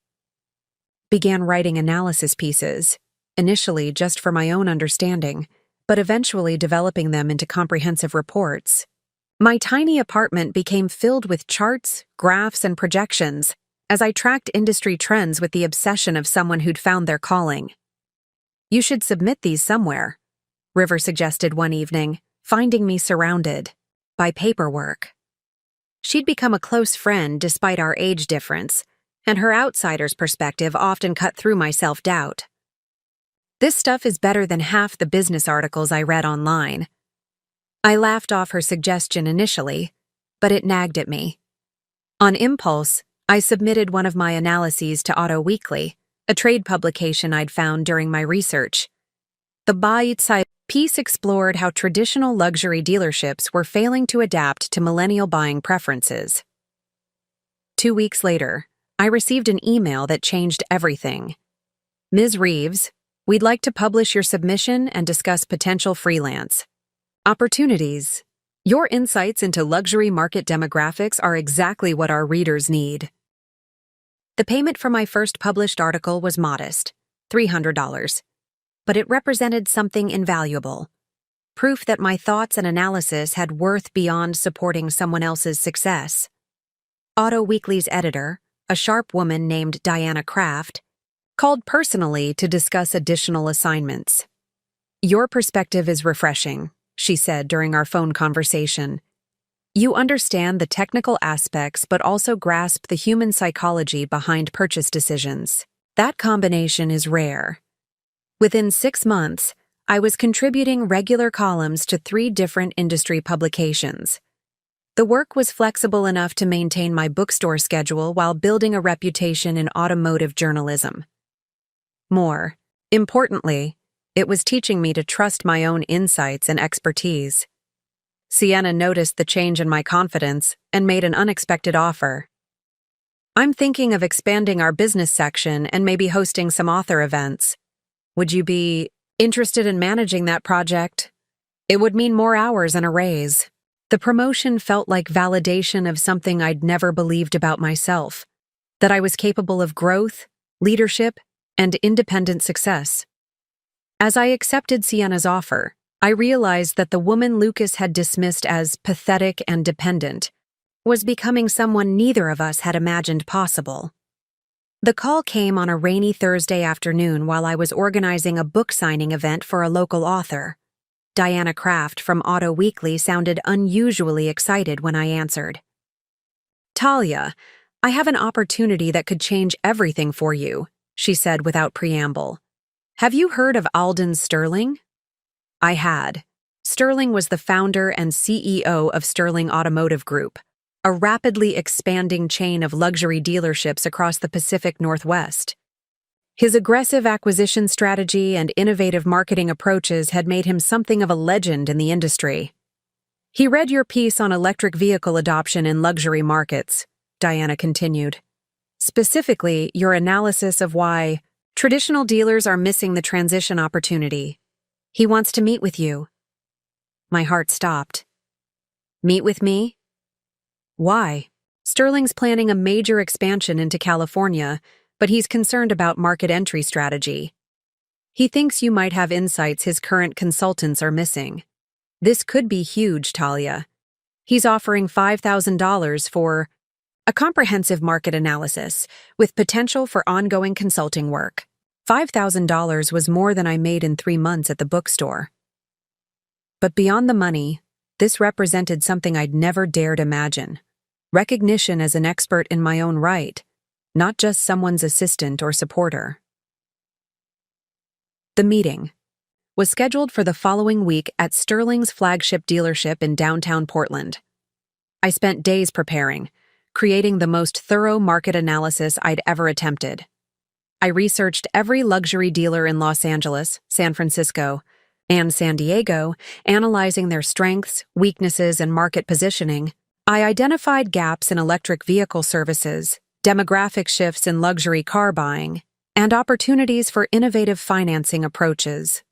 Began writing analysis pieces, initially just for my own understanding, but eventually developing them into comprehensive reports. My tiny apartment became filled with charts, graphs, and projections as I tracked industry trends with the obsession of someone who'd found their calling. "You should submit these somewhere," River suggested one evening, finding me surrounded by paperwork. She'd become a close friend despite our age difference, and her outsider's perspective often cut through my self-doubt. "This stuff is better than half the business articles I read online." I laughed off her suggestion initially, but it nagged at me. On impulse, I submitted one of my analyses to Auto Weekly, a trade publication I'd found during my research. The bite-sized piece explored how traditional luxury dealerships were failing to adapt to millennial buying preferences. 2 weeks later, I received an email that changed everything. "Ms. Reeves, we'd like to publish your submission and discuss potential freelance opportunities. Your insights into luxury market demographics are exactly what our readers need." The payment for my first published article was modest, $300, but it represented something invaluable. Proof that my thoughts and analysis had worth beyond supporting someone else's success. Auto Weekly's editor, a sharp woman named Diana Kraft, called personally to discuss additional assignments. "Your perspective is refreshing," she said during our phone conversation. "You understand the technical aspects but also grasp the human psychology behind purchase decisions. That combination is rare." Within 6 months, I was contributing regular columns to 3 different industry publications. The work was flexible enough to maintain my bookstore schedule while building a reputation in automotive journalism. More importantly, it was teaching me to trust my own insights and expertise. Sienna noticed the change in my confidence and made an unexpected offer. "I'm thinking of expanding our business section and maybe hosting some author events. Would you be interested in managing that project? It would mean more hours and a raise." The promotion felt like validation of something I'd never believed about myself, that I was capable of growth, leadership, and independent success. As I accepted Sienna's offer, I realized that the woman Lucas had dismissed as pathetic and dependent was becoming someone neither of us had imagined possible. The call came on a rainy Thursday afternoon while I was organizing a book signing event for a local author. Diana Kraft from Auto Weekly sounded unusually excited when I answered. "Talia, I have an opportunity that could change everything for you," she said without preamble. "Have you heard of Alden Sterling?" I had. Sterling was the founder and CEO of Sterling Automotive Group, a rapidly expanding chain of luxury dealerships across the Pacific Northwest. His aggressive acquisition strategy and innovative marketing approaches had made him something of a legend in the industry. "He read your piece on electric vehicle adoption in luxury markets," Diana continued. "Specifically, your analysis of why traditional dealers are missing the transition opportunity. He wants to meet with you." My heart stopped. "Meet with me? Why?" "Sterling's planning a major expansion into California, but he's concerned about market entry strategy. He thinks you might have insights his current consultants are missing. This could be huge, Talia. He's offering $5,000 for a comprehensive market analysis with potential for ongoing consulting work." $5,000 was more than I made in 3 months at the bookstore. But beyond the money, this represented something I'd never dared imagine. Recognition as an expert in my own right, not just someone's assistant or supporter. The meeting was scheduled for the following week at Sterling's flagship dealership in downtown Portland. I spent days preparing, creating the most thorough market analysis I'd ever attempted. I researched every luxury dealer in Los Angeles, San Francisco, and San Diego, analyzing their strengths, weaknesses, and market positioning. I identified gaps in electric vehicle services, demographic shifts in luxury car buying, and opportunities for innovative financing approaches.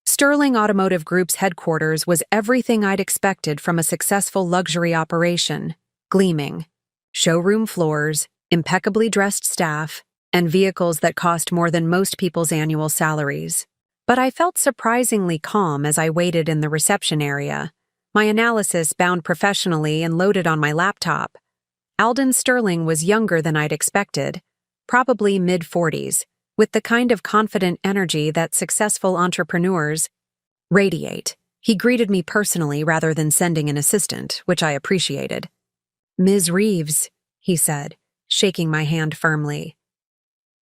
Sterling Automotive Group's headquarters was everything I'd expected from a successful luxury operation: gleaming showroom floors, impeccably dressed staff, and vehicles that cost more than most people's annual salaries. But I felt surprisingly calm as I waited in the reception area, my analysis bound professionally and loaded on my laptop. Alden Sterling was younger than I'd expected, probably mid-40s, with the kind of confident energy that successful entrepreneurs radiate. He greeted me personally rather than sending an assistant, which I appreciated. "Ms. Reeves," he said, shaking my hand firmly.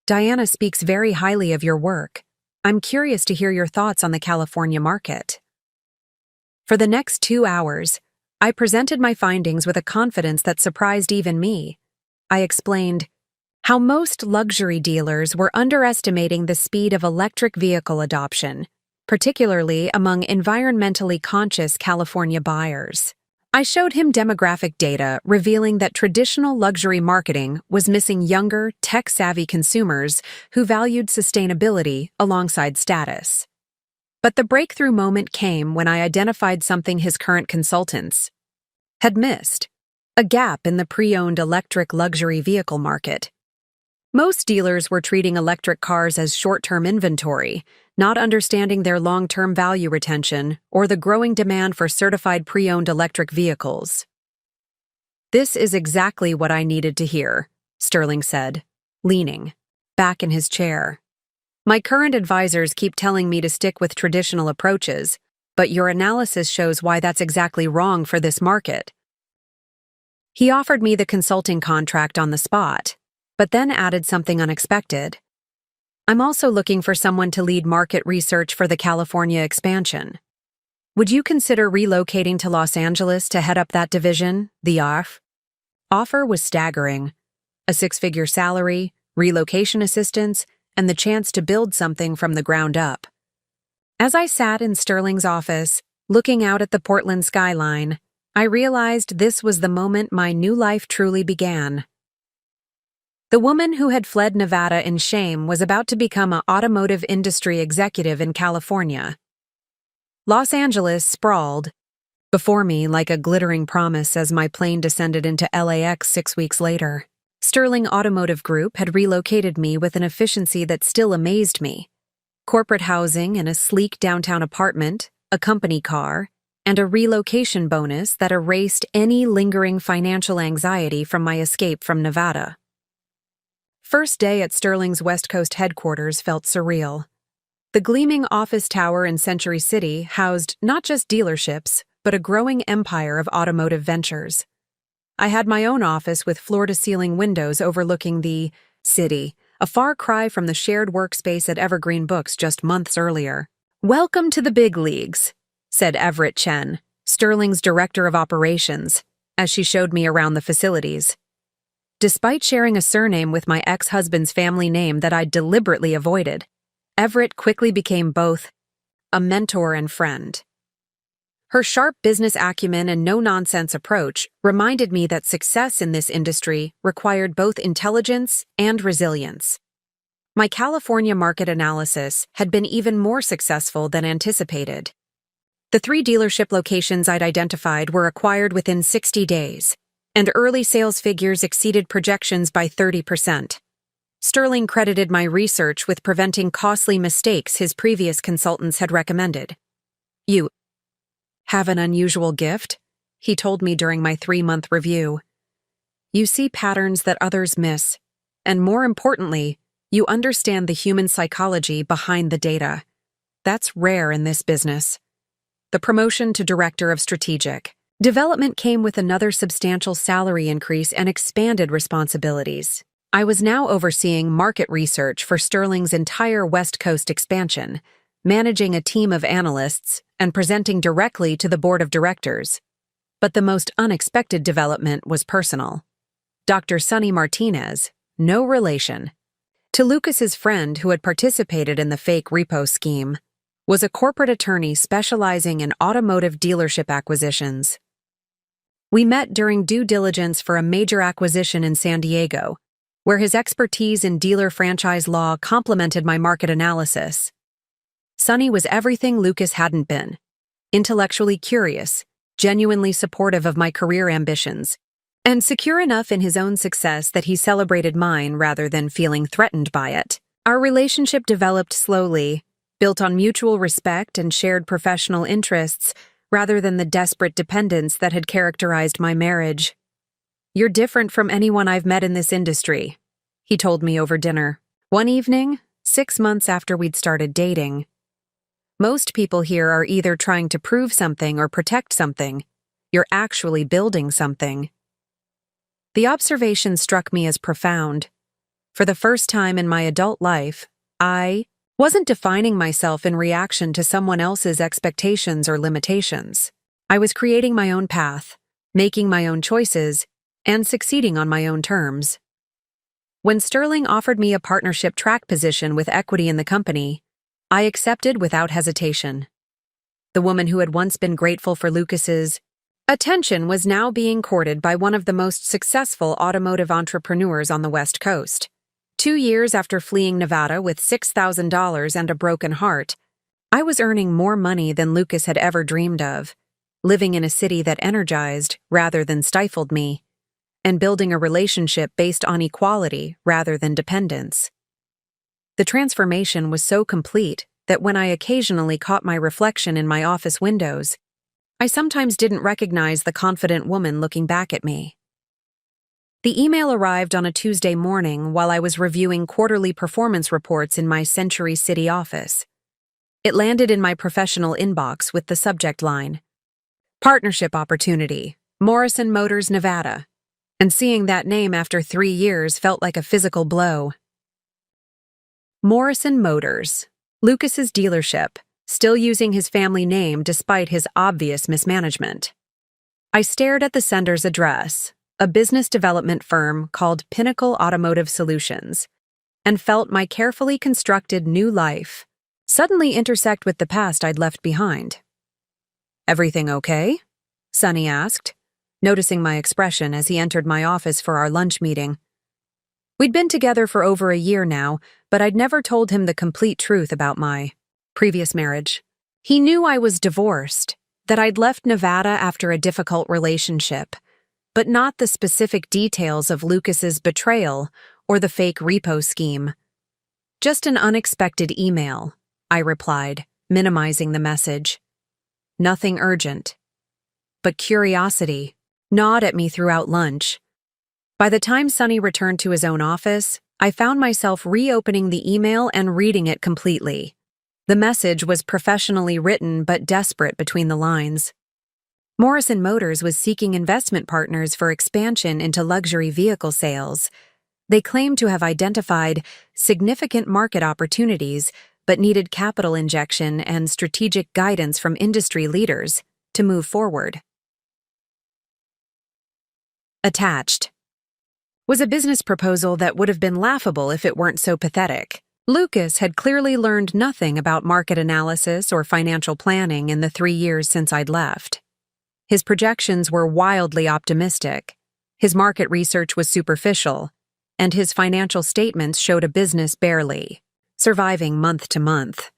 "Diana speaks very highly of your work. I'm curious to hear your thoughts on the California market." For the next 2 hours, I presented my findings with a confidence that surprised even me. I explained how most luxury dealers were underestimating the speed of electric vehicle adoption, particularly among environmentally conscious California buyers. I showed him demographic data revealing that traditional luxury marketing was missing younger, tech-savvy consumers who valued sustainability alongside status. But the breakthrough moment came when I identified something his current consultants had missed: a gap in the pre-owned electric luxury vehicle market. Most dealers were treating electric cars as short-term inventory, not understanding their long-term value retention or the growing demand for certified pre-owned electric vehicles. "This is exactly what I needed to hear," Sterling said, leaning back in his chair. "My current advisors keep telling me to stick with traditional approaches, but your analysis shows why that's exactly wrong for this market." He offered me the consulting contract on the spot, but then added something unexpected. "I'm also looking for someone to lead market research for the California expansion. Would you consider relocating to Los Angeles to head up that division?" The offer was staggering: a 6-figure salary, relocation assistance, and the chance to build something from the ground up. As I sat in Sterling's office, looking out at the Portland skyline, I realized this was the moment my new life truly began. The woman who had fled Nevada in shame was about to become an automotive industry executive in California. Los Angeles sprawled before me like a glittering promise as my plane descended into LAX 6 weeks later. Sterling Automotive Group had relocated me with an efficiency that still amazed me: corporate housing in a sleek downtown apartment, a company car, and a relocation bonus that erased any lingering financial anxiety from my escape from Nevada. First day at Sterling's West Coast headquarters felt surreal. The gleaming office tower in Century City housed not just dealerships, but a growing empire of automotive ventures. I had my own office with floor-to-ceiling windows overlooking the city, a far cry from the shared workspace at Evergreen Books just months earlier. "Welcome to the big leagues," said Everett Chen, Sterling's director of operations, as she showed me around the facilities. Despite sharing a surname with my ex-husband's family name that I'd deliberately avoided, Everett quickly became both a mentor and friend. Her sharp business acumen and no-nonsense approach reminded me that success in this industry required both intelligence and resilience. My California market analysis had been even more successful than anticipated. The 3 dealership locations I'd identified were acquired within 60 days, and early sales figures exceeded projections by 30%. Sterling credited my research with preventing costly mistakes his previous consultants had recommended. "You have an unusual gift," he told me during my 3-month review. "You see patterns that others miss, and more importantly, you understand the human psychology behind the data. That's rare in this business." The promotion to Director of Strategic Development came with another substantial salary increase and expanded responsibilities. I was now overseeing market research for Sterling's entire West Coast expansion, managing a team of analysts, and presenting directly to the board of directors. But the most unexpected development was personal. Dr. Sonny Martinez, no relation to Lucas's friend who had participated in the fake repo scheme, was a corporate attorney specializing in automotive dealership acquisitions. We met during due diligence for a major acquisition in San Diego, where his expertise in dealer franchise law complemented my market analysis. Sonny was everything Lucas hadn't been: intellectually curious, genuinely supportive of my career ambitions, and secure enough in his own success that he celebrated mine rather than feeling threatened by it. Our relationship developed slowly, built on mutual respect and shared professional interests, rather than the desperate dependence that had characterized my marriage. "You're different from anyone I've met in this industry," he told me over dinner, one evening, 6 months after we'd started dating. "Most people here are either trying to prove something or protect something. You're actually building something." The observation struck me as profound. For the first time in my adult life, I wasn't defining myself in reaction to someone else's expectations or limitations. I was creating my own path, making my own choices, and succeeding on my own terms. When Sterling offered me a partnership track position with equity in the company, I accepted without hesitation. The woman who had once been grateful for Lucas's attention was now being courted by one of the most successful automotive entrepreneurs on the West Coast. 2 years after fleeing Nevada with $6,000 and a broken heart, I was earning more money than Lucas had ever dreamed of, living in a city that energized rather than stifled me, and building a relationship based on equality rather than dependence. The transformation was so complete that when I occasionally caught my reflection in my office windows, I sometimes didn't recognize the confident woman looking back at me. The email arrived on a Tuesday morning while I was reviewing quarterly performance reports in my Century City office. It landed in my professional inbox with the subject line, "Partnership Opportunity, Morrison Motors, Nevada," and seeing that name after 3 years felt like a physical blow. Morrison Motors, Lucas's dealership, still using his family name despite his obvious mismanagement. I stared at the sender's address, a business development firm called Pinnacle Automotive Solutions, and felt my carefully constructed new life suddenly intersect with the past I'd left behind. "Everything okay?" Sonny asked, noticing my expression as he entered my office for our lunch meeting. We'd been together for over a year now, but I'd never told him the complete truth about my previous marriage. He knew I was divorced, that I'd left Nevada after a difficult relationship, but not the specific details of Lucas's betrayal or the fake repo scheme. "Just an unexpected email," I replied, minimizing the message. "Nothing urgent." But curiosity gnawed at me throughout lunch. By the time Sonny returned to his own office, I found myself reopening the email and reading it completely. The message was professionally written but desperate between the lines. Morrison Motors was seeking investment partners for expansion into luxury vehicle sales. They claimed to have identified significant market opportunities but needed capital injection and strategic guidance from industry leaders to move forward. Attached was a business proposal that would have been laughable if it weren't so pathetic. Lucas had clearly learned nothing about market analysis or financial planning in the 3 years since I'd left. His projections were wildly optimistic, his market research was superficial, and his financial statements showed a business barely surviving month to month.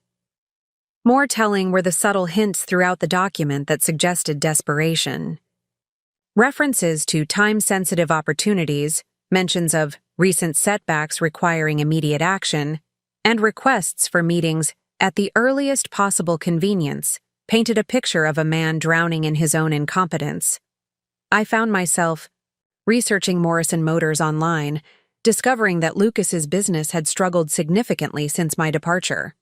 More telling were the subtle hints throughout the document that suggested desperation. References to time-sensitive opportunities, mentions of recent setbacks requiring immediate action, and requests for meetings at the earliest possible convenience painted a picture of a man drowning in his own incompetence. I found myself researching Morrison Motors online, discovering that Lucas's business had struggled significantly since my departure.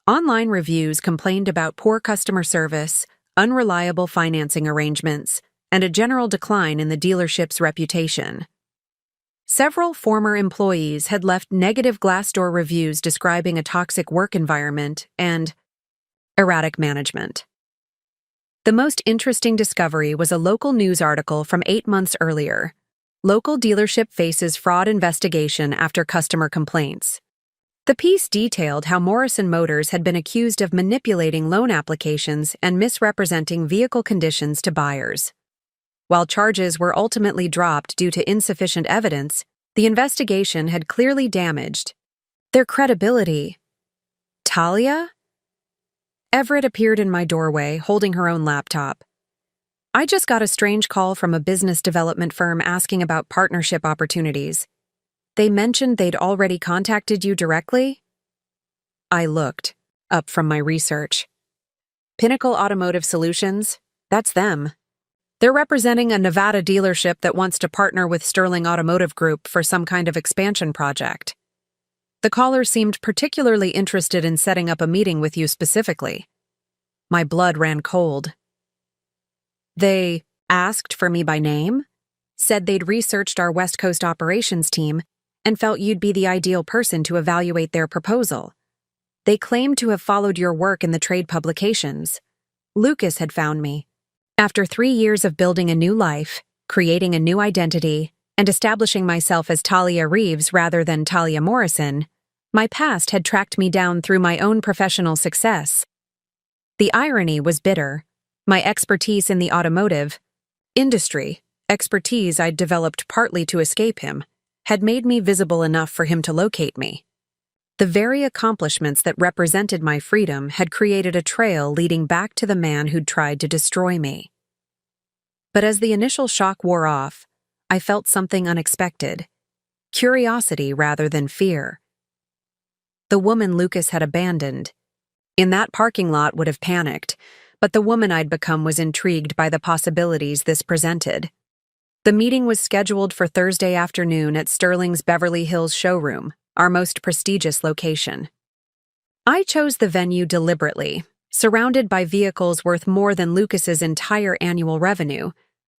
Online reviews complained about poor customer service, unreliable financing arrangements, and a general decline in the dealership's reputation. Several former employees had left negative Glassdoor reviews describing a toxic work environment and erratic management. The most interesting discovery was a local news article from 8 months earlier, Local dealership faces fraud investigation after customer complaints. The piece detailed how Morrison Motors had been accused of manipulating loan applications and misrepresenting vehicle conditions to buyers. While charges were ultimately dropped due to insufficient evidence, the investigation had clearly damaged their credibility. Talia? Everett appeared in my doorway, holding her own laptop. I just got a strange call from a business development firm asking about partnership opportunities. They mentioned they'd already contacted you directly? I looked up from my research. Pinnacle Automotive Solutions? That's them. They're representing a Nevada dealership that wants to partner with Sterling Automotive Group for some kind of expansion project. The caller seemed particularly interested in setting up a meeting with you specifically. My blood ran cold. They asked for me by name, said they'd researched our West Coast operations team, and felt you'd be the ideal person to evaluate their proposal. They claimed to have followed your work in the trade publications. Lucas had found me. After 3 years of building a new life, creating a new identity, and establishing myself as Talia Reeves rather than Talia Morrison, my past had tracked me down through my own professional success. The irony was bitter. My expertise in the automotive industry, expertise I'd developed partly to escape him, had made me visible enough for him to locate me. The very accomplishments that represented my freedom had created a trail leading back to the man who'd tried to destroy me. But as the initial shock wore off, I felt something unexpected. Curiosity rather than fear. The woman Lucas had abandoned. In that parking lot would have panicked, but the woman I'd become was intrigued by the possibilities this presented. The meeting was scheduled for Thursday afternoon at Sterling's Beverly Hills showroom, our most prestigious location. I chose the venue deliberately, surrounded by vehicles worth more than Lucas's entire annual revenue.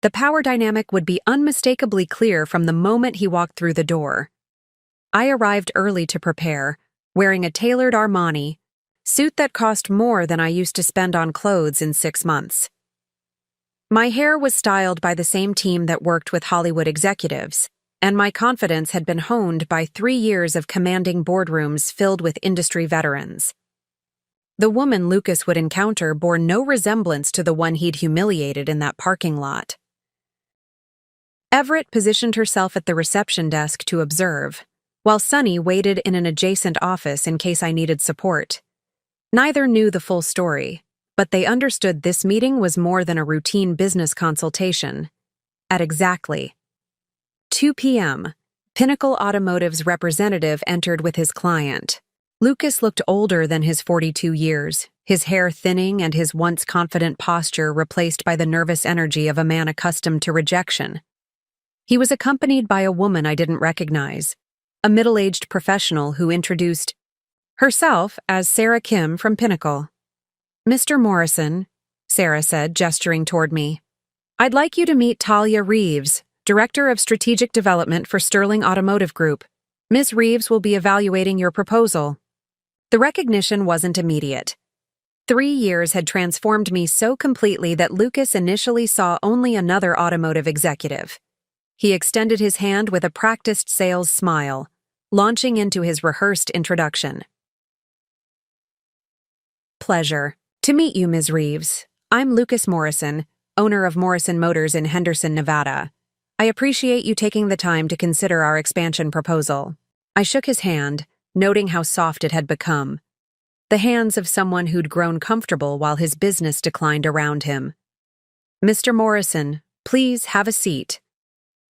The power dynamic would be unmistakably clear from the moment he walked through the door. I arrived early to prepare, wearing a tailored Armani suit that cost more than I used to spend on clothes in 6 months. My hair was styled by the same team that worked with Hollywood executives, and my confidence had been honed by 3 years of commanding boardrooms filled with industry veterans. The woman Lucas would encounter bore no resemblance to the one he'd humiliated in that parking lot. Everett positioned herself at the reception desk to observe, while Sunny waited in an adjacent office in case I needed support. Neither knew the full story, but they understood this meeting was more than a routine business consultation. At exactly 2 p.m., Pinnacle Automotive's representative entered with his client. Lucas looked older than his 42 years, his hair thinning and his once confident posture replaced by the nervous energy of a man accustomed to rejection. He was accompanied by a woman I didn't recognize, a middle-aged professional who introduced herself as Sarah Kim from Pinnacle. "Mr. Morrison," Sarah said, gesturing toward me, "I'd like you to meet Talia Reeves, Director of Strategic Development for Sterling Automotive Group. Ms. Reeves will be evaluating your proposal." The recognition wasn't immediate. 3 years had transformed me so completely that Lucas initially saw only another automotive executive. He extended his hand with a practiced sales smile, launching into his rehearsed introduction. "Pleasure to meet you, Ms. Reeves. I'm Lucas Morrison, owner of Morrison Motors in Henderson, Nevada. I appreciate you taking the time to consider our expansion proposal." I shook his hand, noting how soft it had become. The hands of someone who'd grown comfortable while his business declined around him. "Mr. Morrison, please have a seat."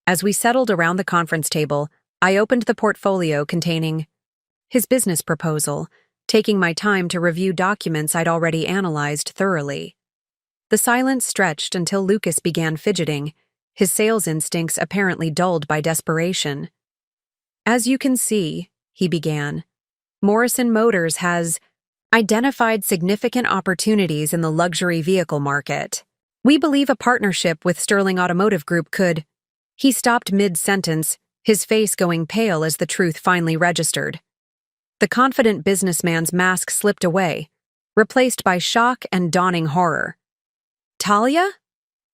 As we settled around the conference table, I opened the portfolio containing his business proposal, taking my time to review documents I'd already analyzed thoroughly. The silence stretched until Lucas began fidgeting, his sales instincts apparently dulled by desperation. "As you can see," he began, "Morrison Motors has identified significant opportunities in the luxury vehicle market. We believe a partnership with Sterling Automotive Group could—" He stopped mid-sentence, his face going pale as the truth finally registered. The confident businessman's mask slipped away, replaced by shock and dawning horror. "Talia?"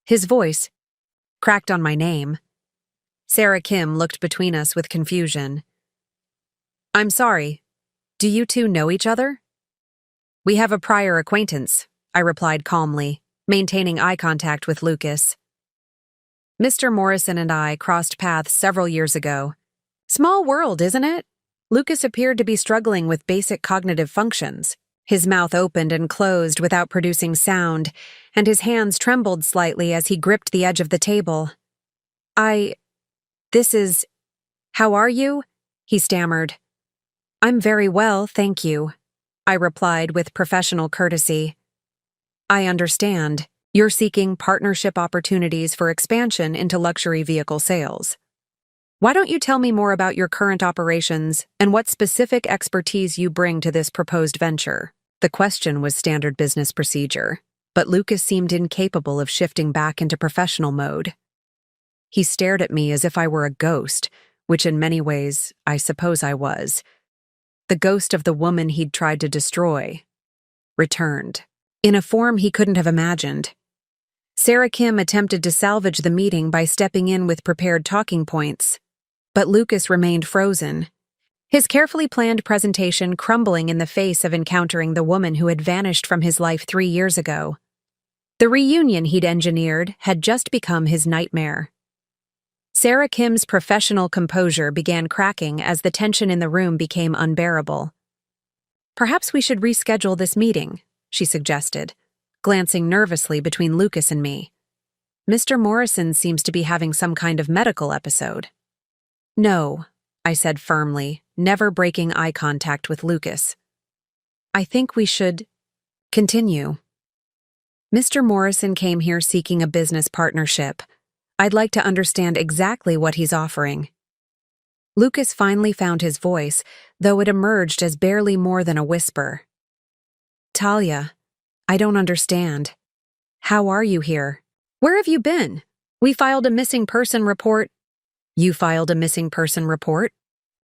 His voice cracked on my name. Sarah Kim looked between us with confusion. I'm sorry. Do you two know each other? We have a prior acquaintance, I replied calmly, maintaining eye contact with Lucas. Mr. Morrison and I crossed paths several years ago. Small world, isn't it? Lucas appeared to be struggling with basic cognitive functions. His mouth opened and closed without producing sound, and his hands trembled slightly as he gripped the edge of the table. How are you? He stammered. I'm very well, thank you, I replied with professional courtesy. I understand. You're seeking partnership opportunities for expansion into luxury vehicle sales. Why don't you tell me more about your current operations and what specific expertise you bring to this proposed venture? The question was standard business procedure, but Lucas seemed incapable of shifting back into professional mode. He stared at me as if I were a ghost, which in many ways, I suppose I was. The ghost of the woman he'd tried to destroy returned, in a form he couldn't have imagined. Sarah Kim attempted to salvage the meeting by stepping in with prepared talking points, but Lucas remained frozen, his carefully planned presentation crumbling in the face of encountering the woman who had vanished from his life 3 years ago. The reunion he'd engineered had just become his nightmare. Sarah Kim's professional composure began cracking as the tension in the room became unbearable. Perhaps we should reschedule this meeting, she suggested, glancing nervously between Lucas and me. Mr. Morrison seems to be having some kind of medical episode. No, I said firmly, never breaking eye contact with Lucas. I think we should continue. Mr. Morrison came here seeking a business partnership. I'd like to understand exactly what he's offering. Lucas finally found his voice, though it emerged as barely more than a whisper. Talia, I don't understand. How are you here? Where have you been? We filed a missing person report. You filed a missing person report?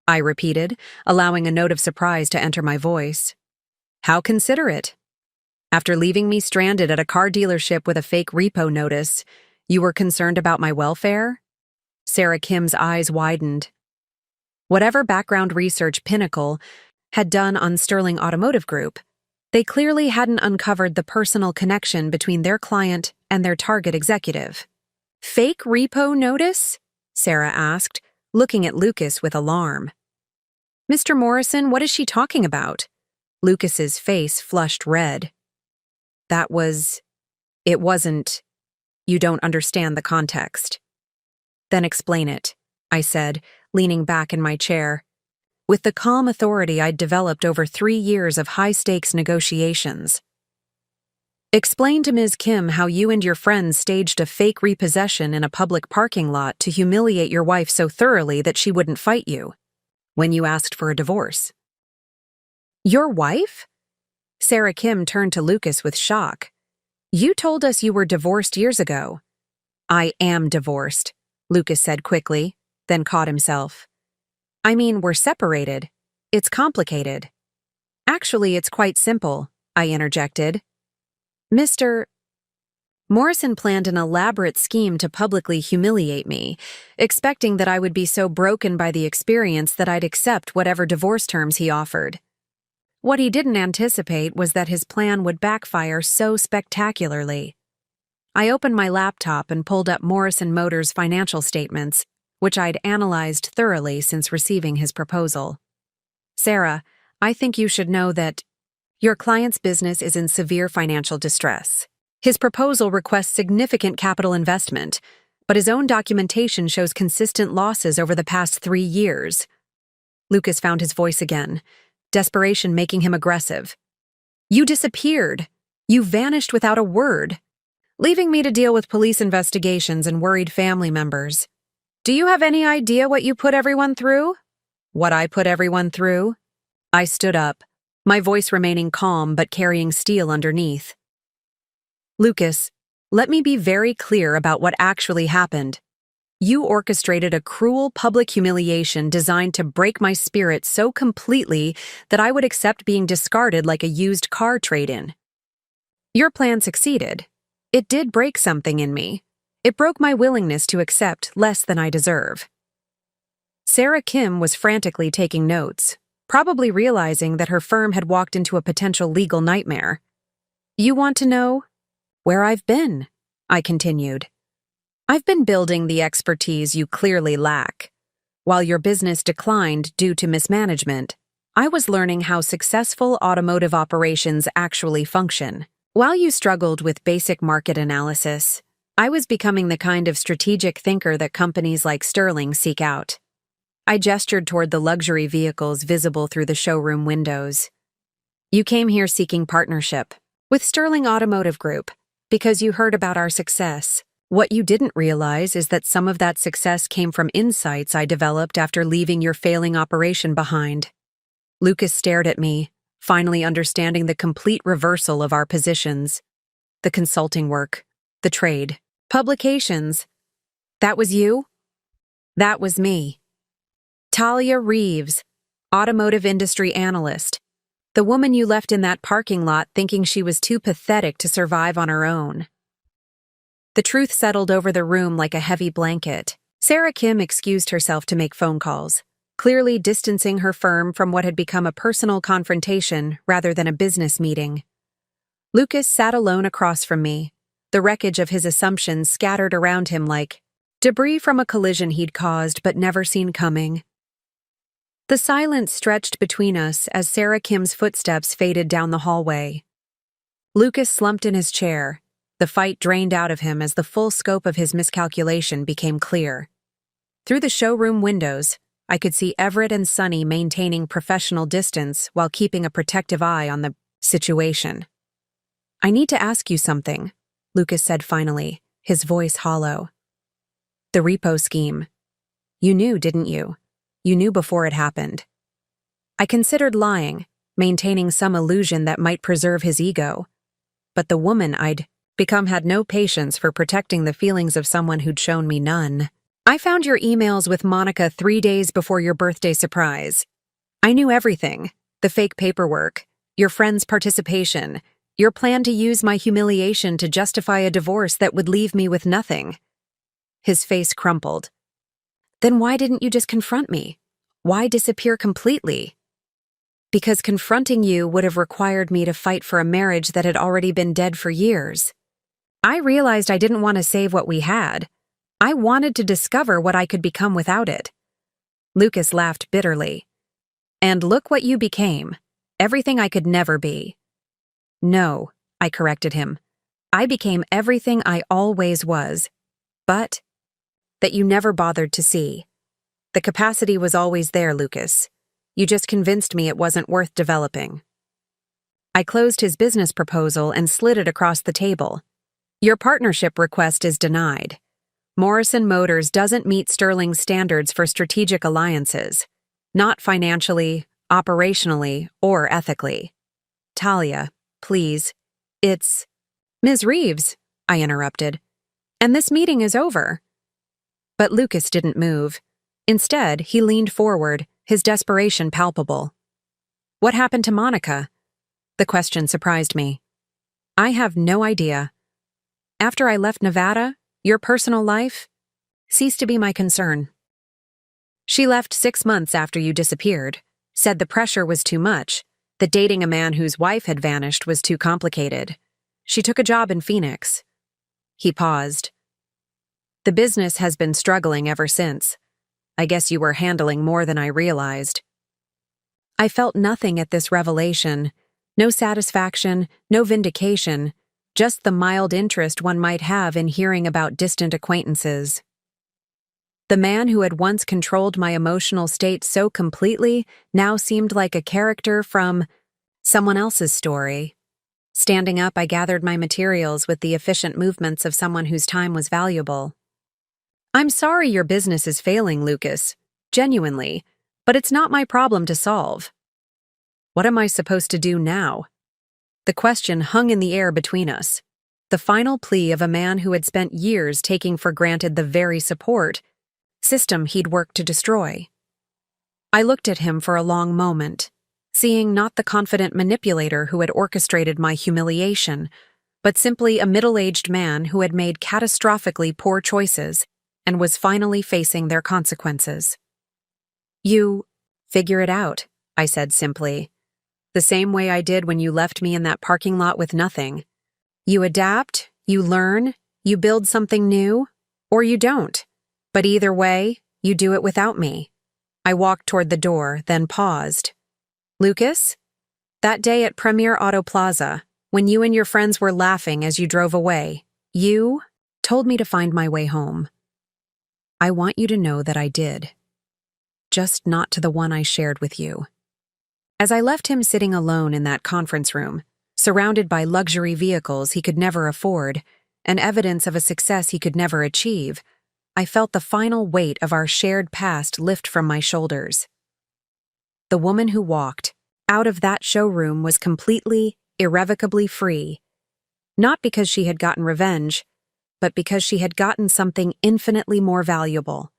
I repeated, allowing a note of surprise to enter my voice. How considerate. After leaving me stranded at a car dealership with a fake repo notice, you were concerned about my welfare? Sarah Kim's eyes widened. Whatever background research Pinnacle had done on Sterling Automotive Group, they clearly hadn't uncovered the personal connection between their client and their target executive. Fake repo notice? Sarah asked, looking at Lucas with alarm. Mr. Morrison, what is she talking about? Lucas's face flushed red. It wasn't. You don't understand the context. Then explain it, I said, leaning back in my chair. With the calm authority I'd developed over 3 years of high-stakes negotiations. Explain to Ms. Kim how you and your friends staged a fake repossession in a public parking lot to humiliate your wife so thoroughly that she wouldn't fight you, when you asked for a divorce. Your wife? Sarah Kim turned to Lucas with shock. You told us you were divorced years ago. I am divorced, Lucas said quickly, then caught himself. I mean, we're separated. It's complicated. Actually, it's quite simple, I interjected. Mr. Morrison planned an elaborate scheme to publicly humiliate me, expecting that I would be so broken by the experience that I'd accept whatever divorce terms he offered. What he didn't anticipate was that his plan would backfire so spectacularly. I opened my laptop and pulled up Morrison Motors' financial statements, which I'd analyzed thoroughly since receiving his proposal. Sarah, I think you should know that your client's business is in severe financial distress. His proposal requests significant capital investment, but his own documentation shows consistent losses over the past 3 years. Lucas found his voice again, desperation making him aggressive. You disappeared. You vanished without a word, leaving me to deal with police investigations and worried family members. Do you have any idea what you put everyone through? What I put everyone through? I stood up, my voice remaining calm but carrying steel underneath. Lucas, let me be very clear about what actually happened. You orchestrated a cruel public humiliation designed to break my spirit so completely that I would accept being discarded like a used car trade-in. Your plan succeeded. It did break something in me. It broke my willingness to accept less than I deserve. Sarah Kim was frantically taking notes, probably realizing that her firm had walked into a potential legal nightmare. "You want to know where I've been?" I continued. "I've been building the expertise you clearly lack. While your business declined due to mismanagement, I was learning how successful automotive operations actually function. While you struggled with basic market analysis, I was becoming the kind of strategic thinker that companies like Sterling seek out." I gestured toward the luxury vehicles visible through the showroom windows. "You came here seeking partnership with Sterling Automotive Group because you heard about our success. What you didn't realize is that some of that success came from insights I developed after leaving your failing operation behind." Lucas stared at me, finally understanding the complete reversal of our positions. The consulting work, the trade, publications. That was you? That was me. Talia Reeves, automotive industry analyst. The woman you left in that parking lot thinking she was too pathetic to survive on her own. The truth settled over the room like a heavy blanket. Sarah Kim excused herself to make phone calls, clearly distancing her firm from what had become a personal confrontation rather than a business meeting. Lucas sat alone across from me, the wreckage of his assumptions scattered around him like debris from a collision he'd caused but never seen coming. The silence stretched between us as Sarah Kim's footsteps faded down the hallway. Lucas slumped in his chair, the fight drained out of him as the full scope of his miscalculation became clear. Through the showroom windows, I could see Everett and Sonny maintaining professional distance while keeping a protective eye on the situation. "I need to ask you something," Lucas said finally, his voice hollow. "The repo scheme. You knew, didn't you? You knew before it happened." I considered lying, maintaining some illusion that might preserve his ego. But the woman I'd become had no patience for protecting the feelings of someone who'd shown me none. "I found your emails with Monica 3 days before your birthday surprise. I knew everything, the fake paperwork, your friend's participation, your plan to use my humiliation to justify a divorce that would leave me with nothing." His face crumpled. "Then why didn't you just confront me? Why disappear completely?" "Because confronting you would have required me to fight for a marriage that had already been dead for years. I realized I didn't want to save what we had. I wanted to discover what I could become without it." Lucas laughed bitterly. "And look what you became. Everything I could never be." "No," I corrected him. "I became everything I always was. But that you never bothered to see. The capacity was always there, Lucas. You just convinced me it wasn't worth developing." I closed his business proposal and slid it across the table. "Your partnership request is denied. Morrison Motors doesn't meet Sterling's standards for strategic alliances, not financially, operationally, or ethically." "Talia, please. It's—" "Ms. Reeves," I interrupted. "And this meeting is over." But Lucas didn't move. Instead, he leaned forward, his desperation palpable. "What happened to Monica?" The question surprised me. "I have no idea. After I left Nevada, your personal life ceased to be my concern. She left 6 months after you disappeared, said the pressure was too much, that dating a man whose wife had vanished was too complicated. She took a job in Phoenix." He paused. "The business has been struggling ever since. I guess you were handling more than I realized." I felt nothing at this revelation. No satisfaction, no vindication, just the mild interest one might have in hearing about distant acquaintances. The man who had once controlled my emotional state so completely now seemed like a character from someone else's story. Standing up, I gathered my materials with the efficient movements of someone whose time was valuable. "I'm sorry your business is failing, Lucas. Genuinely. But it's not my problem to solve." What am I supposed to do now? The question hung in the air between us. The final plea of a man who had spent years taking for granted the very support system he'd worked to destroy. I looked at him for a long moment, seeing not the confident manipulator who had orchestrated my humiliation, but simply a middle-aged man who had made catastrophically poor choices and was finally facing their consequences. You figure it out, I said simply. The same way I did when you left me in that parking lot with nothing. You adapt, you learn, you build something new, or you don't. But either way, you do it without me. I walked toward the door, then paused. Lucas? That day at Premier Auto Plaza, when you and your friends were laughing as you drove away, you told me to find my way home. I want you to know that I did. Just not to the one I shared with you. As I left him sitting alone in that conference room, surrounded by luxury vehicles he could never afford and evidence of a success he could never achieve, I felt the final weight of our shared past lift from my shoulders. The woman who walked out of that showroom was completely, irrevocably free, not because she had gotten revenge, but because she had gotten something infinitely more valuable,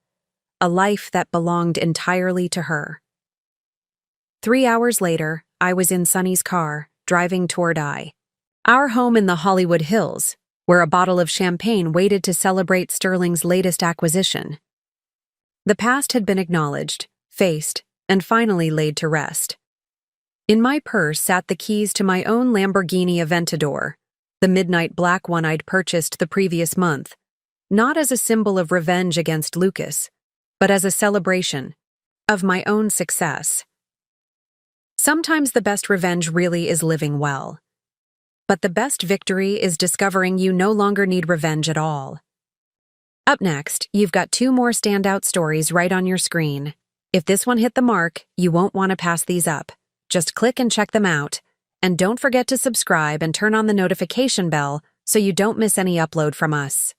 a life that belonged entirely to her. 3 hours later, I was in Sonny's car, driving toward our home in the Hollywood Hills, where a bottle of champagne waited to celebrate Sterling's latest acquisition. The past had been acknowledged, faced, and finally laid to rest. In my purse sat the keys to my own Lamborghini Aventador, the midnight black one I'd purchased the previous month, not as a symbol of revenge against Lucas, but as a celebration of my own success. Sometimes the best revenge really is living well. But the best victory is discovering you no longer need revenge at all. Up next, you've got 2 more standout stories right on your screen. If this one hit the mark, you won't want to pass these up. Just click and check them out. And don't forget to subscribe and turn on the notification bell so you don't miss any upload from us.